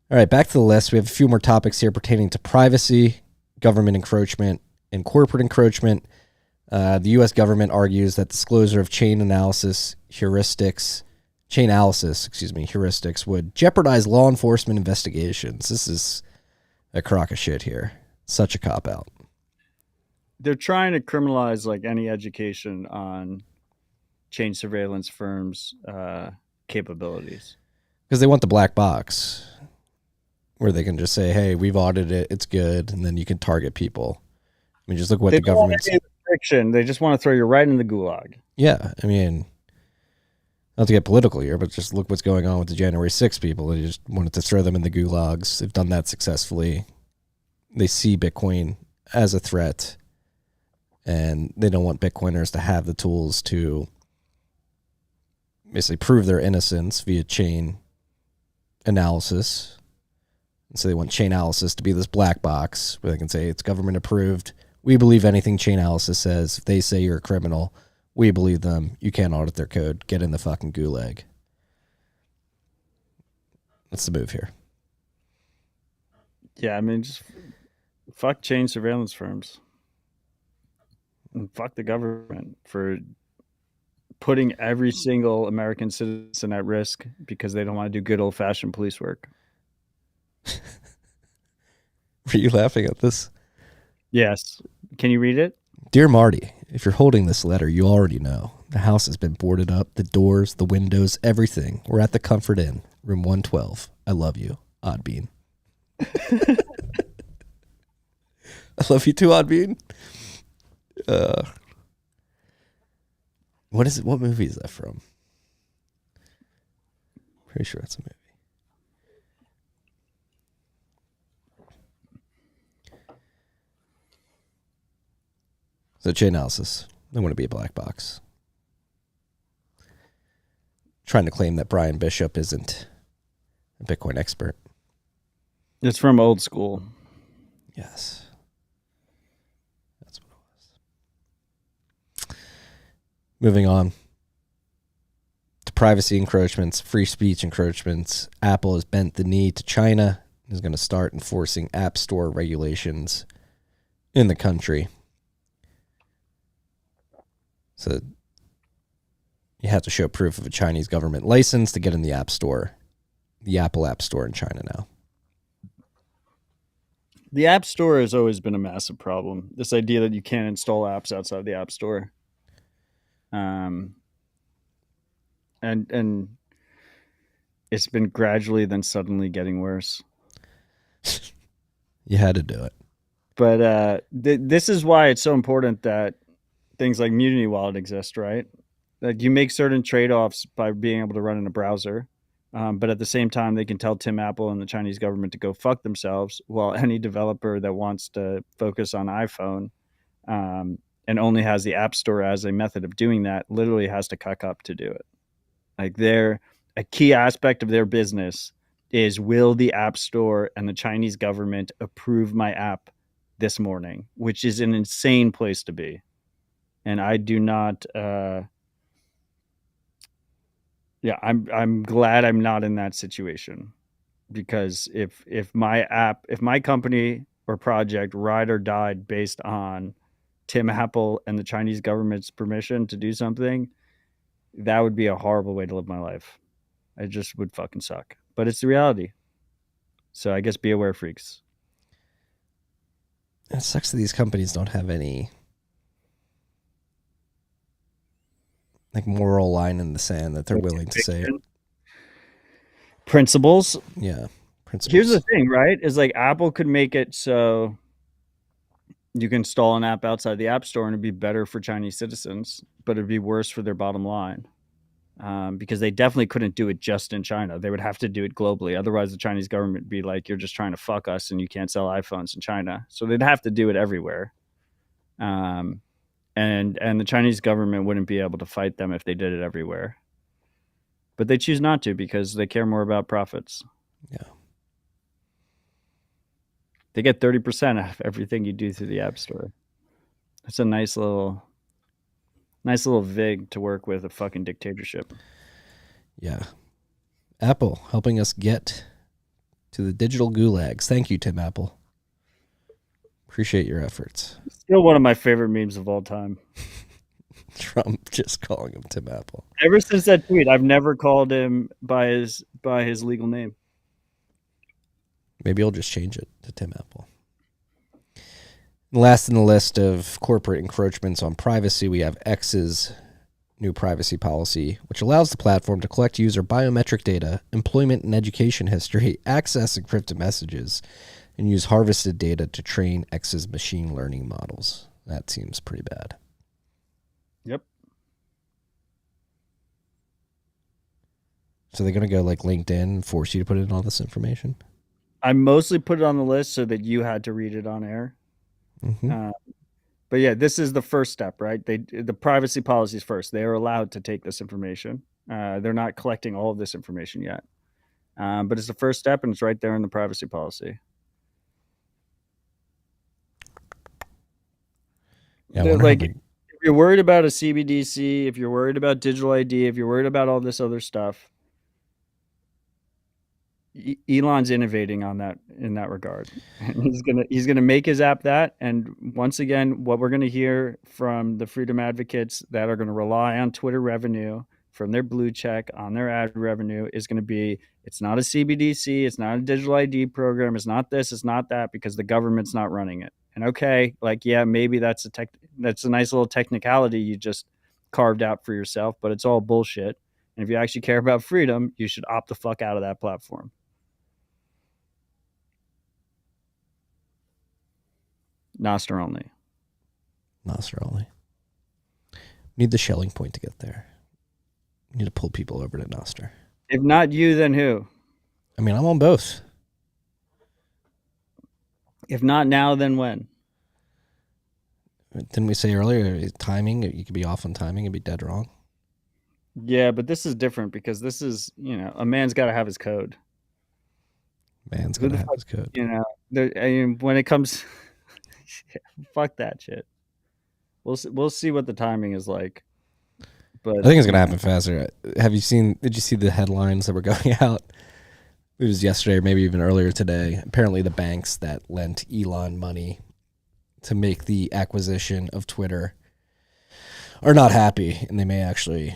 All right, back to the list. We have a few more topics here pertaining to privacy, government encroachment, and corporate encroachment. The U.S. government argues that disclosure of Chainalysis heuristics would jeopardize law enforcement investigations. This is a crock of shit here. Such a cop-out. They're trying to criminalize like any education on chain surveillance firms' capabilities. Because they want the black box where they can just say, hey, we've audited it, it's good, and then you can target people. I mean, just look what the government's... They just want to throw you right in the gulag. Yeah, I mean, not to get political here, but just look what's going on with the January 6th people. They just wanted to throw them in the gulags. They've done that successfully. They see Bitcoin as a threat, and they don't want Bitcoiners to have the tools to basically prove their innocence via chain analysis. And so they want Chainalysis to be this black box where they can say it's government approved. We believe anything Chainalysis says. If they say you're a criminal, we believe them. You can't audit their code. Get in the fucking gulag. That's the move here. Yeah, I mean, just fuck chain surveillance firms. And fuck the government for putting every single American citizen at risk because they don't want to do good old-fashioned police work. Were you laughing at this? Yes. Can you read it? Dear Marty, if you're holding this letter, you already know. The house has been boarded up, the doors, the windows, everything. We're at the Comfort Inn, room 112. I love you, Odd Bean. I love you too, Odd Bean. What is it? What movie is that from? Pretty sure it's a movie. So Chainalysis, they want to be a black box. Trying to claim that Brian Bishop isn't a Bitcoin expert. It's from Old School. Yes. That's what it was. Moving on to privacy encroachments, free speech encroachments. Apple has bent the knee to China and is going to start enforcing App Store regulations in the country. So you have to show proof of a Chinese government license to get in the App Store, the Apple App Store in China now. The App Store has always been a massive problem. This idea that you can't install apps outside the App Store. And it's been gradually then suddenly getting worse. You had to do it. But this is why it's so important that things like Mutiny Wallet exist, right? Like you make certain trade-offs by being able to run in a browser, but at the same time, they can tell Tim Apple and the Chinese government to go fuck themselves, while any developer that wants to focus on iPhone and only has the App Store as a method of doing that literally has to cuck up to do it. Like a key aspect of their business is, will the App Store and the Chinese government approve my app this morning, which is an insane place to be. And I do not, I'm glad I'm not in that situation. because if my company or project ride or died based on Tim Apple and the Chinese government's permission to do something, that would be a horrible way to live my life. It just would fucking suck. But it's the reality. So I guess be aware, freaks. It sucks that these companies don't have any like moral line in the sand that they're willing to say. Principles. Yeah. Principles. Here's the thing, right? Is like Apple could make it so you can install an app outside the App Store and it'd be better for Chinese citizens, but it'd be worse for their bottom line. Because they definitely couldn't do it just in China. They would have to do it globally. Otherwise, the Chinese government would be like, you're just trying to fuck us and you can't sell iPhones in China. So they'd have to do it everywhere. And the Chinese government wouldn't be able to fight them if they did it everywhere. But they choose not to because they care more about profits. Yeah. They get 30% of everything you do through the App Store. It's a nice little vig to work with a fucking dictatorship. Yeah. Apple helping us get to the digital gulags. Thank you, Tim Apple. Appreciate your efforts. Still one of my favorite memes of all time. Trump just calling him Tim Apple. Ever since that tweet, I've never called him by his legal name. Maybe I'll just change it to Tim Apple. Last in the list of corporate encroachments on privacy, we have X's new privacy policy, which allows the platform to collect user biometric data, employment and education history, access encrypted messages, and use harvested data to train X's machine learning models. That seems pretty bad. Yep. So they're going to go like LinkedIn and force you to put in all this information? I mostly put it on the list so that you had to read it on air. Mm-hmm. But yeah, this is the first step, right? The privacy policies first. They are allowed to take this information. They're not collecting all of this information yet. But it's the first step, and it's right there in the privacy policy. Yeah, like, if you're worried about a CBDC, if you're worried about digital ID, if you're worried about all this other stuff, Elon's innovating on that in that regard. And he's gonna make his app that. And once again, what we're gonna hear from the freedom advocates that are gonna rely on Twitter revenue from their blue check on their ad revenue is gonna be, it's not a CBDC, it's not a digital ID program, it's not this, it's not that, because the government's not running it. And okay, like, yeah, maybe that's a nice little technicality you just carved out for yourself, but it's all bullshit. And if you actually care about freedom, you should opt the fuck out of that platform. Nostr only. Nostr only. We need the Schelling point to get there. We need to pull people over to Nostr. If not you, then who? I mean, I'm on both. If not now, then when? Didn't we say earlier, timing, you could be off on timing and be dead wrong? Yeah, but this is different because this is, a man's got to have his code. Man's got to have his code. When it comes... fuck that shit. We'll see what the timing is like. But I think it's gonna happen faster. Did you see the headlines that were going out? It was yesterday or maybe even earlier today. Apparently the banks that lent Elon money to make the acquisition of Twitter are not happy, and they may actually...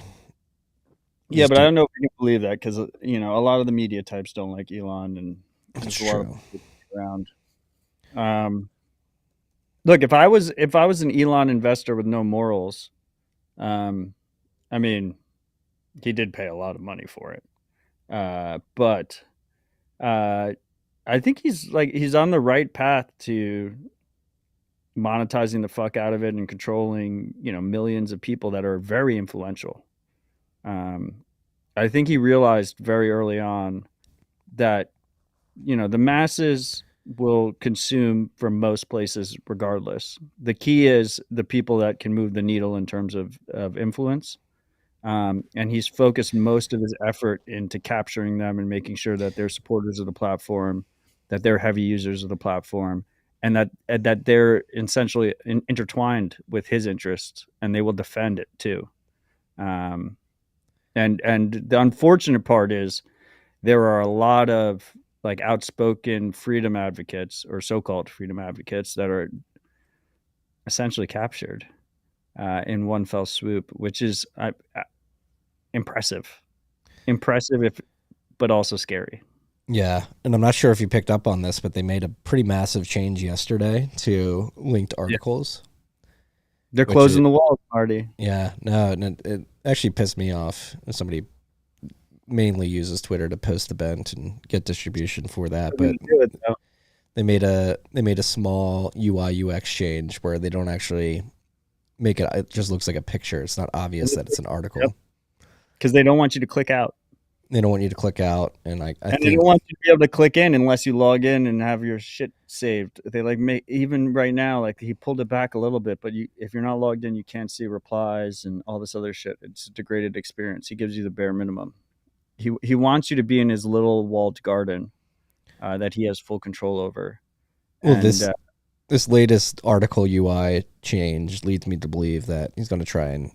Yeah, but I don't know if we can believe that because, a lot of the media types don't like Elon, and That's there's a lot true. of people around. Look, if I was an Elon investor with no morals, I mean, he did pay a lot of money for it. But I think he's on the right path to monetizing the fuck out of it and controlling, millions of people that are very influential. I think he realized very early on that, the masses will consume from most places regardless. The key is the people that can move the needle in terms of influence. And he's focused most of his effort into capturing them and making sure that they're supporters of the platform, that they're heavy users of the platform, and that they're essentially intertwined with his interests, and they will defend it too. And the unfortunate part is there are a lot of like outspoken freedom advocates or so-called freedom advocates that are essentially captured in one fell swoop, which is impressive, but also scary. Yeah, and I'm not sure if you picked up on this, but they made a pretty massive change yesterday to linked articles. They're closing the walls, Marty. Yeah, no, and it actually pissed me off. Somebody mainly uses Twitter to post the bent and get distribution for that, but they made a small UI UX change where they don't actually make it. It just looks like a picture. It's not obvious that it's an article because they don't want you to click out. They don't want you to click out, and I think they don't want you to be able to click in unless you log in and have your shit saved. They like even right now, like he pulled it back a little bit, but if you're not logged in, you can't see replies and all this other shit. It's a degraded experience. He gives you the bare minimum. He wants you to be in his little walled garden that he has full control over. Well, this latest article UI change leads me to believe that he's going to try and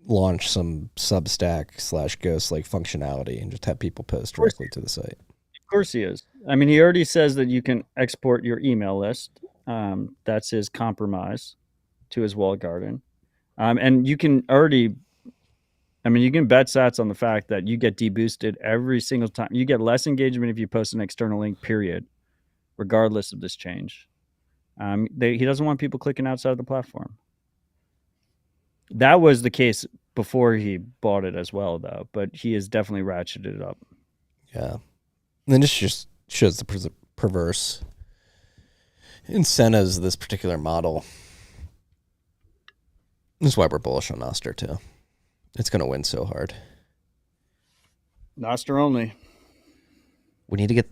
launch some Substack / Ghost like functionality and just have people post directly to the site. Of course he is. I mean, he already says that you can export your email list. That's his compromise to his walled garden. And you can already, you can bet sats on the fact that you get deboosted every single time. You get less engagement if you post an external link, period, regardless of this change. He doesn't want people clicking outside of the platform. That was the case before he bought it as well, though. But he has definitely ratcheted it up. Yeah. And then this just shows the perverse incentives of this particular model. This is why we're bullish on Nostr, too. It's going to win so hard. Nostr only. We need to get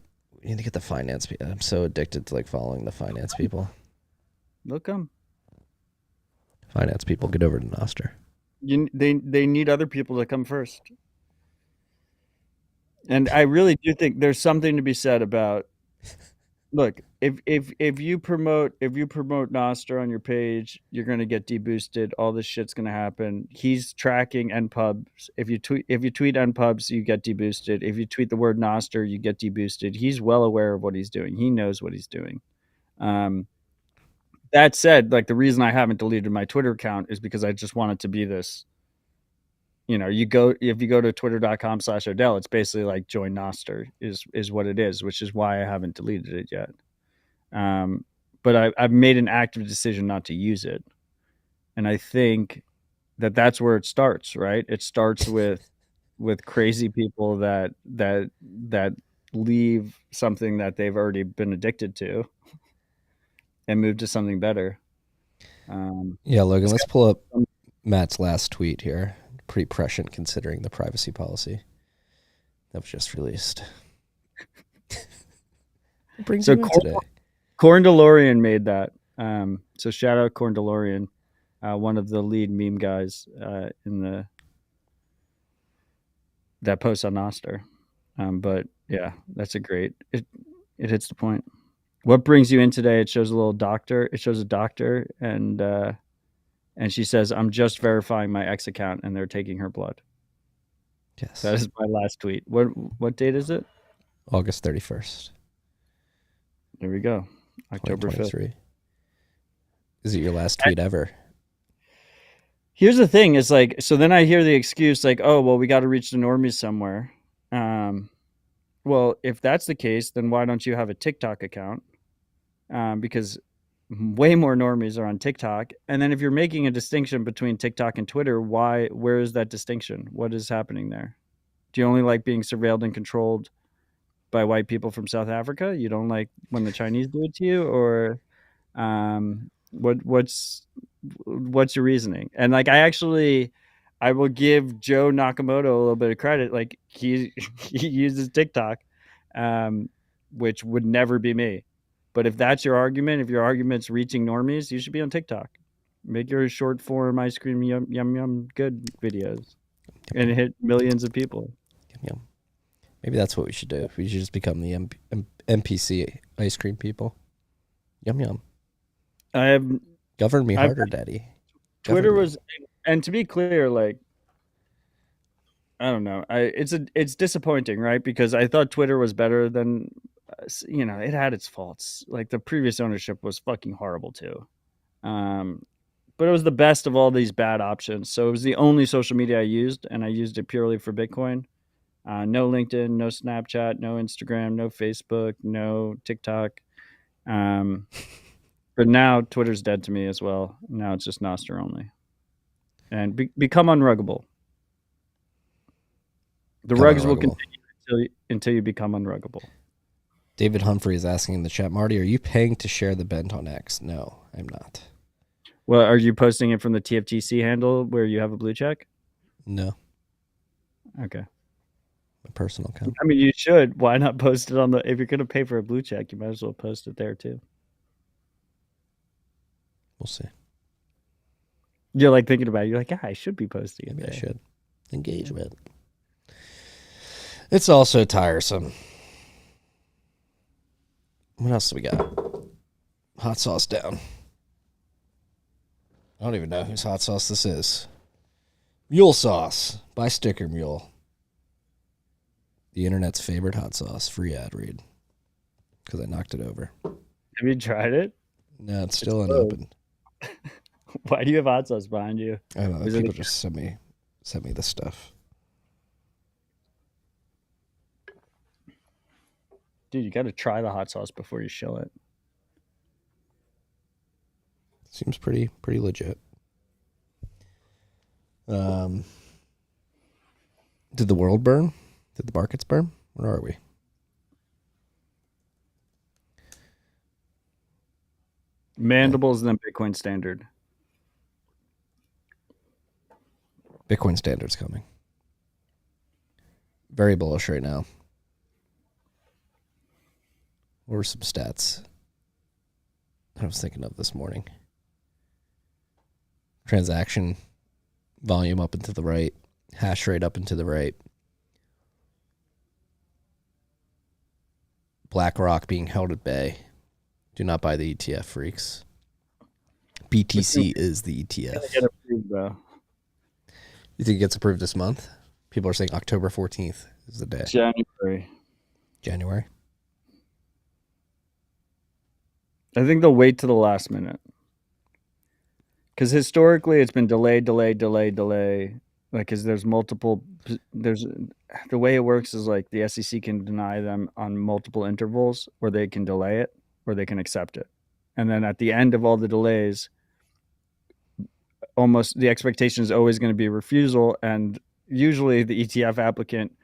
the finance people. I'm so addicted to like following the finance people. They'll come. Finance people, get over to Nostr. They need other people to come first. And I really do think there's something to be said about, look, if you promote Nostr on your page, you're going to get deboosted. All this shit's going to happen. He's tracking npubs. If you tweet npubs, you get deboosted. If you tweet the word Nostr, you get deboosted. He's well aware of what he's doing. He knows what he's doing. That said, like the reason I haven't deleted my Twitter account is because I just want it to be this. If you go to twitter.com/Odell, it's basically like join Nostr is what it is, which is why I haven't deleted it yet. But I've made an active decision not to use it. And I think that's where it starts, right? It starts with crazy people that leave something that they've already been addicted to and move to something better. Yeah, Logan, let's pull up Matt's last tweet here. Pretty prescient considering the privacy policy that was just released. Brings you in today. Corn DeLorean made that. So shout out Corn DeLorean, one of the lead meme guys in that post on Nostr. But yeah, that's a great. It hits the point. What brings you in today? It shows a little doctor. It shows a doctor, and she says, "I'm just verifying my X account, and they're taking her blood." Yes, that is my last tweet. What date is it? August 31st. There we go. October 5th. Is it your last tweet ever? Here's the thing: is like, so then I hear the excuse like, "Oh, well, we got to reach the normies somewhere." Well, if that's the case, then why don't you have a TikTok account? Because way more normies are on TikTok. And then if you're making a distinction between TikTok and Twitter, where is that distinction? What is happening there? Do you only like being surveilled and controlled by white people from South Africa? You don't like when the Chinese do it to you? Or what's your reasoning? And like, I will give Joe Nakamoto a little bit of credit. Like he uses TikTok, which would never be me. But if that's your argument, if your argument's reaching normies, you should be on TikTok. Make your short form ice cream yum yum good videos and hit millions of people. Yum, yum. Maybe that's what we should do. We should just become the NPC ice cream people. Yum yum. Govern me harder, Daddy. Twitter was, and to be clear, like I don't know. It's disappointing, right? Because I thought Twitter was better than, it had its faults. Like the previous ownership was fucking horrible too. But it was the best of all these bad options. So it was the only social media I used, and I used it purely for Bitcoin. No LinkedIn, no Snapchat, no Instagram, no Facebook, no TikTok. But now Twitter's dead to me as well. Now it's just Nostr only. And become unruggable. The rugs will continue until you become unruggable. David Humphrey is asking in the chat, Marty, are you paying to share the bent on X? No, I'm not. Well, are you posting it from the TFTC handle where you have a blue check? No. Okay. My personal account. I mean, you should. Why not post it on if you're going to pay for a blue check, you might as well post it there too. We'll see. You're like thinking about it. You're like, I should be posting it. Maybe I should. Engagement. It's also tiresome. What else do we got? Hot sauce down. I don't even know whose hot sauce this is. Mule sauce by Sticker Mule. The internet's favorite hot sauce. Free ad read. Because I knocked it over. Have you tried it? No, it's still unopened. Why do you have hot sauce behind you? I don't know. People just sent me this stuff. Dude, you got to try the hot sauce before you shill it. Seems pretty legit. Did the world burn? Did the markets burn? Where are we? Mandibles and then Bitcoin Standard. Bitcoin Standard's coming. Very bullish right now. What were some stats I was thinking of this morning? Transaction volume up and to the right. Hash rate up and to the right. BlackRock being held at bay. Do not buy the ETF, freaks. BTC is the ETF. Get approved, though. You think it gets approved this month? People are saying October 14th is the day. January. I think they'll wait to the last minute. Because historically, it's been delay. Like, because there's the way it works is like the SEC can deny them on multiple intervals, or they can delay it, or they can accept it. And then at the end of all the delays, almost the expectation is always going to be refusal. And usually the ETF applicant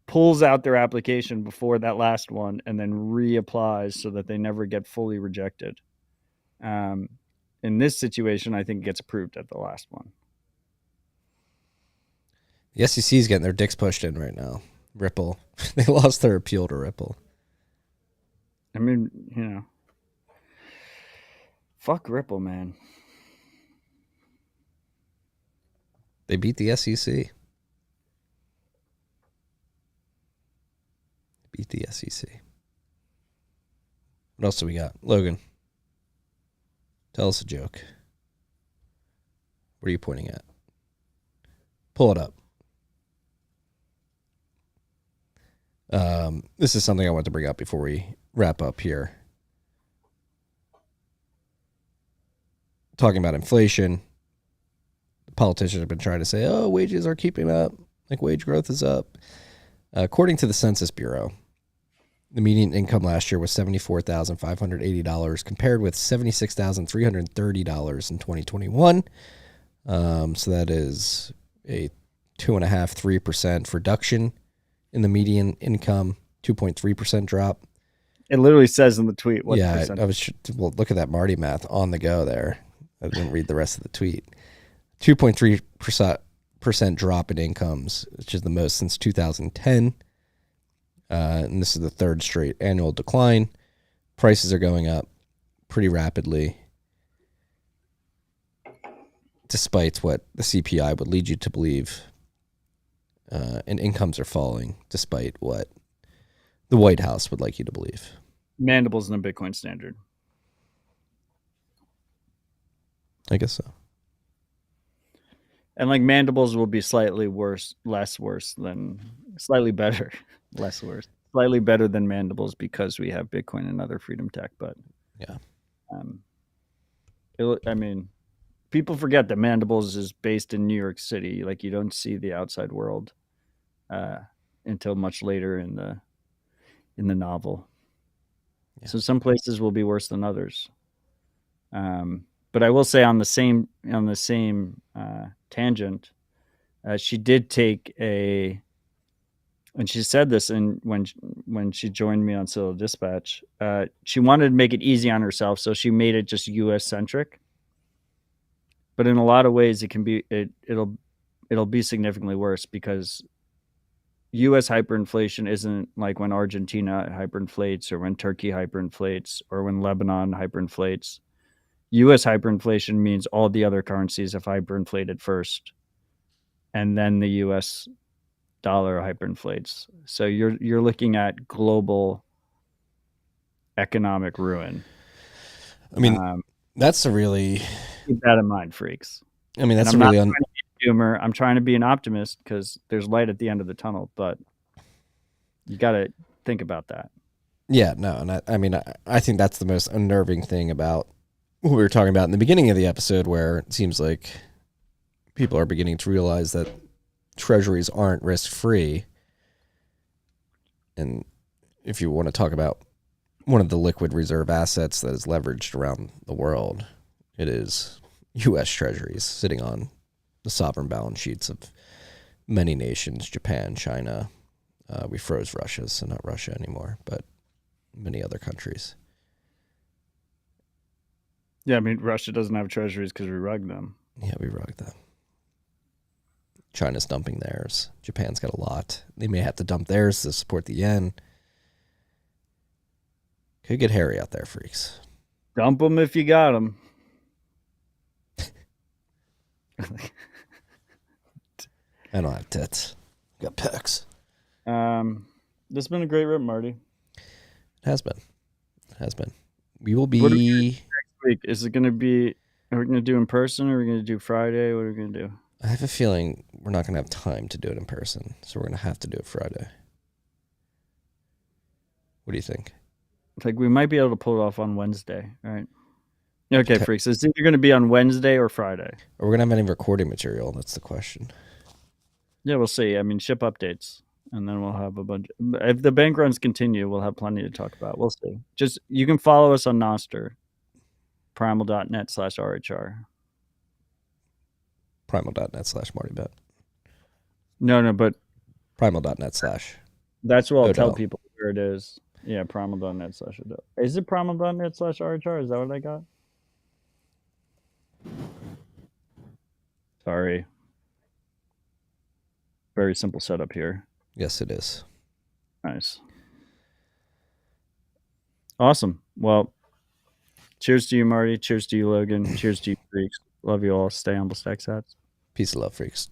pulls out their application before that last one and then reapplies so that they never get fully rejected. In this situation, I think it gets approved at the last one. The SEC is getting their dicks pushed in right now. Ripple. They lost their appeal to Ripple. I mean, fuck Ripple, man. They beat the SEC. Beat the SEC. What else do we got? Logan, tell us a joke. What are you pointing at? Pull it up. This is something I want to bring up before we wrap up here. Talking about inflation. Politicians have been trying to say, oh, wages are keeping up. Like wage growth is up. According to the Census Bureau, the median income last year was $74,580 compared with $76,330 in 2021. So that is a 2.5-3% reduction in the median income, 2.3% drop. It literally says in the tweet what percent. Well, look at that Marty math on the go there. I didn't read the rest of the tweet. 2.3% drop in incomes, which is the most since 2010. And this is the third straight annual decline. Prices are going up pretty rapidly, despite what the CPI would lead you to believe. And incomes are falling, despite what the White House would like you to believe. Mandibles in a Bitcoin Standard. I guess so. And like mandibles will be slightly worse, slightly better, less worse, slightly better than mandibles because we have Bitcoin and other freedom tech. But Yeah. I mean, people forget that mandibles is based in New York City. Like you don't see the outside world until much later in the novel. Yeah. So some places will be worse than others. But I will say on the same tangent, she did take and she said this when she joined me on Civil Dispatch. She wanted to make it easy on herself, so she made it just U.S. centric. But in a lot of ways, it'll be significantly worse because U.S. hyperinflation isn't like when Argentina hyperinflates or when Turkey hyperinflates or when Lebanon hyperinflates. U.S. hyperinflation means all the other currencies have hyperinflated first, and then the U.S. dollar hyperinflates. So you're looking at global economic ruin. I mean, that's a really keep that in mind, freaks. I mean, that's I'm a really not trying to be a humor. I'm trying to be an optimist because there's light at the end of the tunnel, but you got to think about that. Yeah, no, and I mean, I think that's the most unnerving thing about what we were talking about in the beginning of the episode, where it seems like people are beginning to realize that treasuries aren't risk-free. And if you want to talk about one of the liquid reserve assets that is leveraged around the world, it is U.S. treasuries sitting on the sovereign balance sheets of many nations, Japan, China. We froze Russia's, so not Russia anymore, but many other countries. Yeah, I mean, Russia doesn't have treasuries because we rugged them. Yeah, we rugged them. China's dumping theirs. Japan's got a lot. They may have to dump theirs to support the yen. Could get hairy out there, freaks. Dump them if you got them. I don't have tits. I got pecs. This has been a great rip, Marty. It has been. It has been. We will be... next week? Is it going to be... Are we going to do in person or are we going to do Friday? What are we going to do? I have a feeling we're not going to have time to do it in person, so we're going to have to do it Friday. What do you think? Like we might be able to pull it off on Wednesday, right? Okay, freaks. It's either going to be on Wednesday or Friday. Are we going to have any recording material? That's the question. Yeah, we'll see. I mean, ship updates, and then we'll have a bunch. If the bank runs continue, we'll have plenty to talk about. We'll see. Just you can follow us on Nostr, primal.net/RHR. Primal.net/MartyBet. No, but Primal.net/ That's where I'll Odell. tell people where it is. Yeah, primal.net/Odell. Is it primal.net/RHR? Is that what I got? Sorry. Very simple setup here. Yes, it is. Nice. Awesome. Well, cheers to you, Marty. Cheers to you, Logan. Cheers to you, freaks. Love you all. Stay humble, stack sats. Peace of love, freaks.